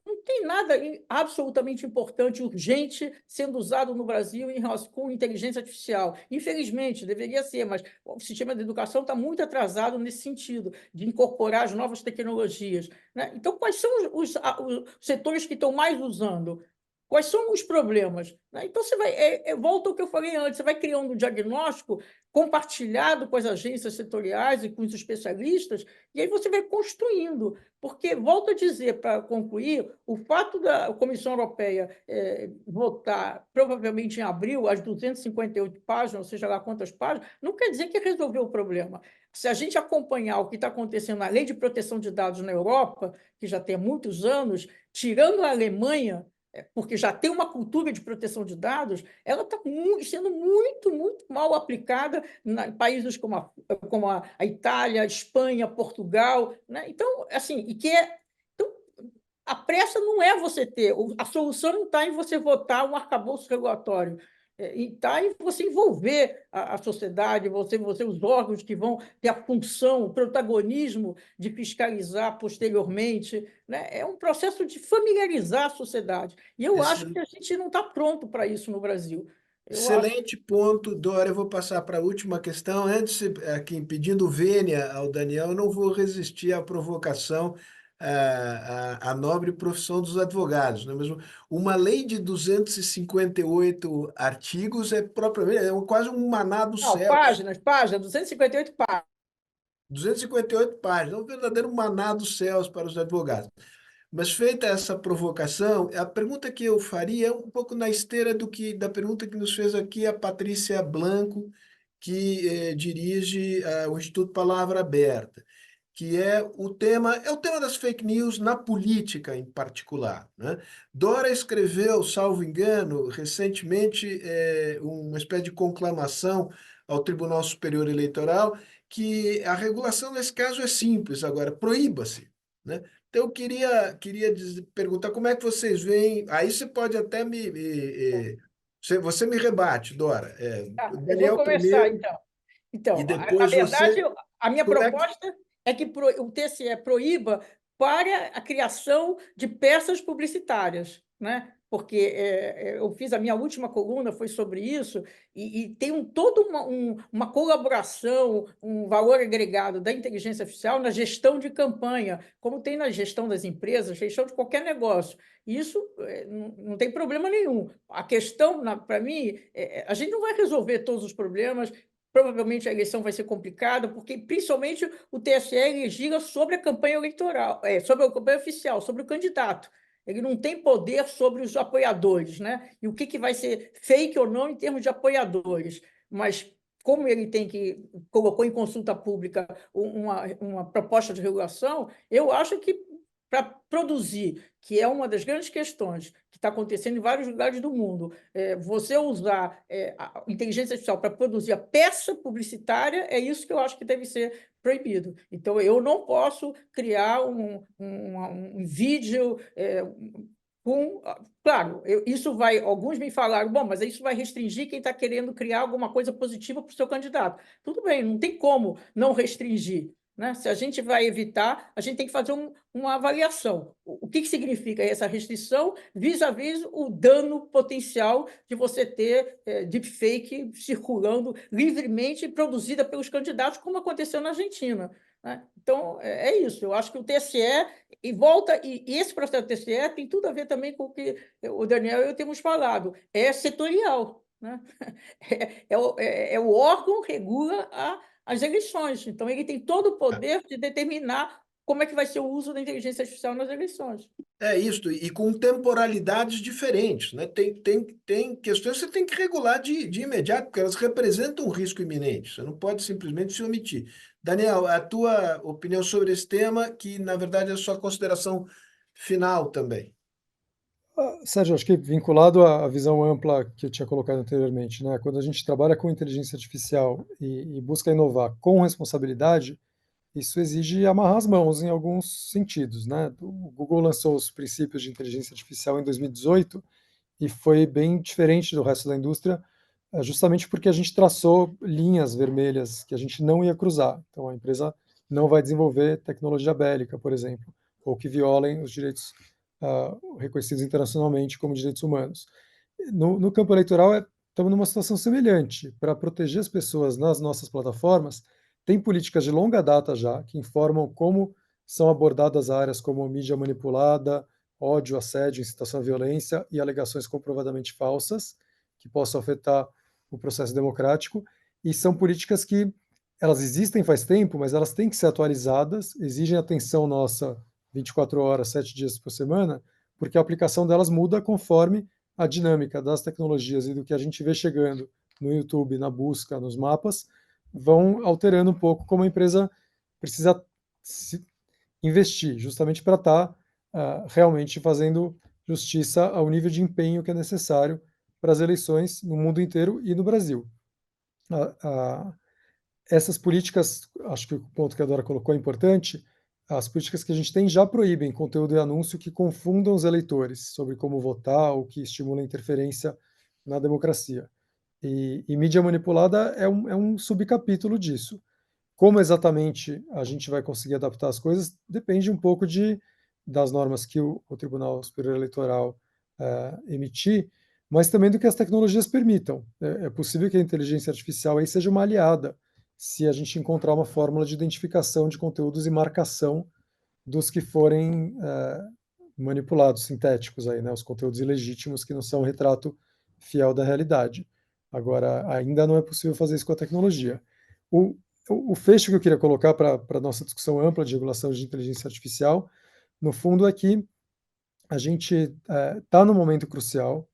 não tem nada absolutamente importante, urgente, sendo usado no Brasil em relação com inteligência artificial. Infelizmente, deveria ser, mas o sistema de educação está muito atrasado nesse sentido, de incorporar as novas tecnologias. Né? Então, quais são os setores que estão mais usando? Quais são os problemas? Né? Então, você vai, volta ao que eu falei antes, você vai criando um diagnóstico compartilhado com as agências setoriais e com os especialistas, e aí você vai construindo. Porque, volto a dizer, para concluir, o fato da Comissão Europeia votar, provavelmente em abril, as 258 páginas, ou seja lá quantas páginas, não quer dizer que resolveu o problema. Se a gente acompanhar o que está acontecendo na Lei de Proteção de Dados na Europa, que já tem muitos anos, tirando a Alemanha, porque já tem uma cultura de proteção de dados, ela está sendo muito, muito mal aplicada em países como a Itália, a Espanha, Portugal. Né? Então, assim, então, a pressa não é você ter, a solução não está em você votar um arcabouço regulatório, está em você envolver a sociedade, você os órgãos que vão ter a função, o protagonismo de fiscalizar posteriormente. Né? É um processo de familiarizar a sociedade. E eu acho que a gente não está pronto para isso no Brasil. Excelente ponto, Dora. Eu vou passar para a última questão. Antes, aqui pedindo vênia ao Daniel, eu não vou resistir à provocação, à nobre profissão dos advogados. Não é mesmo? Uma lei de 258 artigos é propriamente quase um maná do Não, céu. páginas, 258 páginas. 258 páginas, um verdadeiro maná dos céus para os advogados. Mas feita essa provocação, a pergunta que eu faria é um pouco na esteira da pergunta que nos fez aqui a Patrícia Blanco, que dirige o Instituto Palavra Aberta, que é o tema das fake news na política em particular, né? Dora escreveu, salvo engano, recentemente uma espécie de conclamação ao Tribunal Superior Eleitoral que a regulação nesse caso é simples, agora proíba-se, né? Então, eu queria perguntar como é que vocês veem. Aí você pode até você me rebate, Dora. O Eu vou Daniel começar, primeiro então. e Então, a depois verdade, você. a minha Como é que. proposta é que o TSE proíba para a criação de peças publicitárias, né? Porque eu fiz a minha última coluna, foi sobre isso, e tem toda uma colaboração, um valor agregado da inteligência artificial na gestão de campanha, como tem na gestão das empresas, gestão de qualquer negócio. Isso não tem problema nenhum. A questão, para mim, a gente não vai resolver todos os problemas. Provavelmente a eleição vai ser complicada, porque principalmente o TSE legisla sobre a campanha eleitoral, sobre a campanha oficial, sobre o candidato. Ele não tem poder sobre os apoiadores, né? E o que vai ser fake ou não em termos de apoiadores. Mas como ele colocou em consulta pública uma proposta de regulação, eu acho que para produzir, que é uma das grandes questões que está acontecendo em vários lugares do mundo, você usar a inteligência artificial para produzir a peça publicitária, é isso que eu acho que deve ser proibido. Então, eu não posso criar um vídeo Claro, isso vai. Alguns me falaram, bom, mas isso vai restringir quem está querendo criar alguma coisa positiva para o seu candidato. Tudo bem, não tem como não restringir, né? Se a gente vai evitar, a gente tem que fazer uma avaliação. O que significa essa restrição vis-à-vis o dano potencial de você ter deepfake circulando livremente, produzida pelos candidatos, como aconteceu na Argentina, né? Então, é isso. Eu acho que o TSE e esse processo do TSE tem tudo a ver também com o que o Daniel e eu temos falado, é setorial, né? O órgão que regula as eleições, então ele tem todo o poder de determinar como é que vai ser o uso da inteligência artificial nas eleições. É isso, e com temporalidades diferentes, né? Tem questões que você tem que regular de imediato, porque elas representam um risco iminente, você não pode simplesmente se omitir. Daniel, a tua opinião sobre esse tema, que na verdade é a sua consideração final também. Sérgio, acho que vinculado à visão ampla que eu tinha colocado anteriormente, né? Quando a gente trabalha com inteligência artificial e busca inovar com responsabilidade, isso exige amarrar as mãos em alguns sentidos, né? O Google lançou os princípios de inteligência artificial em 2018 e foi bem diferente do resto da indústria, justamente porque a gente traçou linhas vermelhas que a gente não ia cruzar. Então, a empresa não vai desenvolver tecnologia bélica, por exemplo, ou que violem os direitos reconhecidos internacionalmente como direitos humanos. No campo eleitoral, estamos numa situação semelhante. Para proteger as pessoas nas nossas plataformas, tem políticas de longa data já que informam como são abordadas áreas como mídia manipulada, ódio, assédio, incitação à violência e alegações comprovadamente falsas que possam afetar o processo democrático. E são políticas que elas existem faz tempo, mas elas têm que ser atualizadas, exigem atenção nossa 24 horas, 7 dias por semana, porque a aplicação delas muda conforme a dinâmica das tecnologias e do que a gente vê chegando no YouTube, na busca, nos mapas, vão alterando um pouco como a empresa precisa investir, justamente para estar realmente fazendo justiça ao nível de empenho que é necessário para as eleições no mundo inteiro e no Brasil. Essas políticas, acho que o ponto que a Dora colocou é importante, as políticas que a gente tem já proíbem conteúdo e anúncio que confundam os eleitores sobre como votar ou que estimula interferência na democracia. E mídia manipulada é um subcapítulo disso. Como exatamente a gente vai conseguir adaptar as coisas depende um pouco das normas que o Tribunal Superior Eleitoral emitir, mas também do que as tecnologias permitam. É possível que a inteligência artificial aí seja uma aliada, se a gente encontrar uma fórmula de identificação de conteúdos e marcação dos que forem manipulados, sintéticos, aí, né, os conteúdos ilegítimos que não são um retrato fiel da realidade. Agora, ainda não é possível fazer isso com a tecnologia. O fecho que eu queria colocar para a nossa discussão ampla de regulação de inteligência artificial, no fundo, é que a gente está num momento crucial,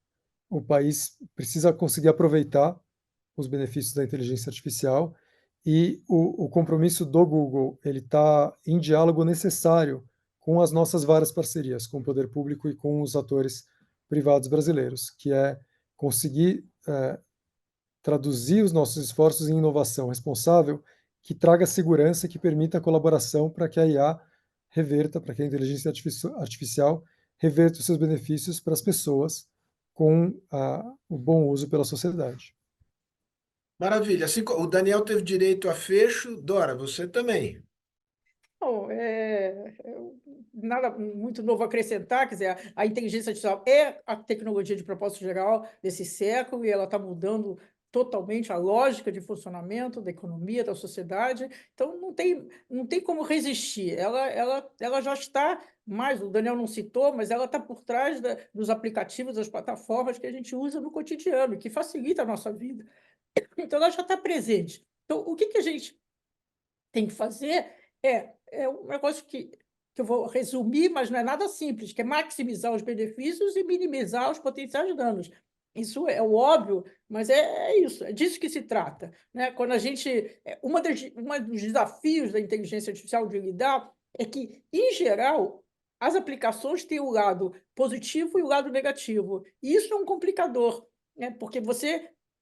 o país precisa conseguir aproveitar os benefícios da inteligência artificial e o compromisso do Google ele está em diálogo necessário com as nossas várias parcerias, com o poder público e com os atores privados brasileiros, que é conseguir traduzir os nossos esforços em inovação responsável que traga segurança e que permita a colaboração para que a IA reverta, para que a inteligência artificial reverta os seus benefícios para as pessoas com o bom uso pela sociedade. Maravilha. Assim, o Daniel teve direito a fecho. Dora, você também. Bom, nada muito novo a acrescentar, quer dizer, a inteligência artificial é a tecnologia de propósito geral desse século e ela está mudando totalmente a lógica de funcionamento da economia, da sociedade, então não tem como resistir, ela já está mais, o Daniel não citou, mas ela está por trás dos aplicativos, das plataformas que a gente usa no cotidiano, que facilita a nossa vida, então ela já está presente. Então, o que a gente tem que fazer é um negócio que eu vou resumir, mas não é nada simples, que é maximizar os benefícios e minimizar os potenciais danos. Isso é o óbvio, mas é isso, é disso que se trata, né? Quando a gente, um dos desafios da inteligência artificial de lidar é que, em geral, as aplicações têm o lado positivo e o lado negativo. E isso é um complicador, né? Porque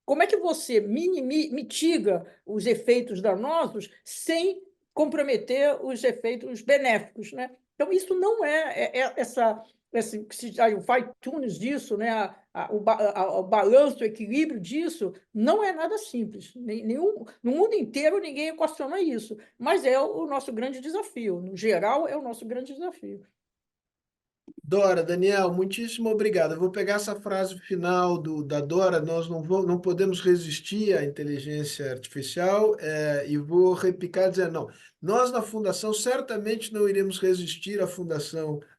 como é que você mitiga os efeitos danosos sem comprometer os efeitos benéficos, né? Então, isso não essa assim, o fine-tuning disso, né, o balanço, o equilíbrio disso, não é nada simples. No mundo inteiro ninguém equaciona isso, mas é o nosso grande desafio. No geral, é o nosso grande desafio. Dora, Daniel, muitíssimo obrigado. Eu vou pegar essa frase final da Dora, nós não podemos resistir à inteligência artificial, e vou repicar dizendo, não, nós na Fundação certamente não iremos resistir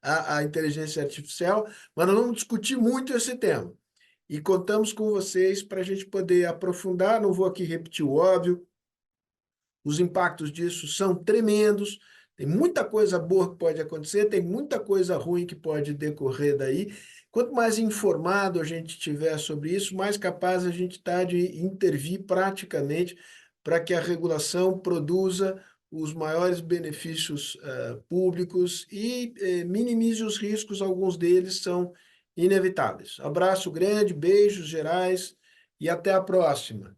à inteligência artificial, mas nós vamos discutir muito esse tema. E contamos com vocês para a gente poder aprofundar, não vou aqui repetir o óbvio, os impactos disso são tremendos, tem muita coisa boa que pode acontecer, tem muita coisa ruim que pode decorrer daí. Quanto mais informado a gente tiver sobre isso, mais capaz a gente está de intervir praticamente para que a regulação produza os maiores benefícios públicos e minimize os riscos, alguns deles são inevitáveis. Abraço grande, beijos gerais e até a próxima.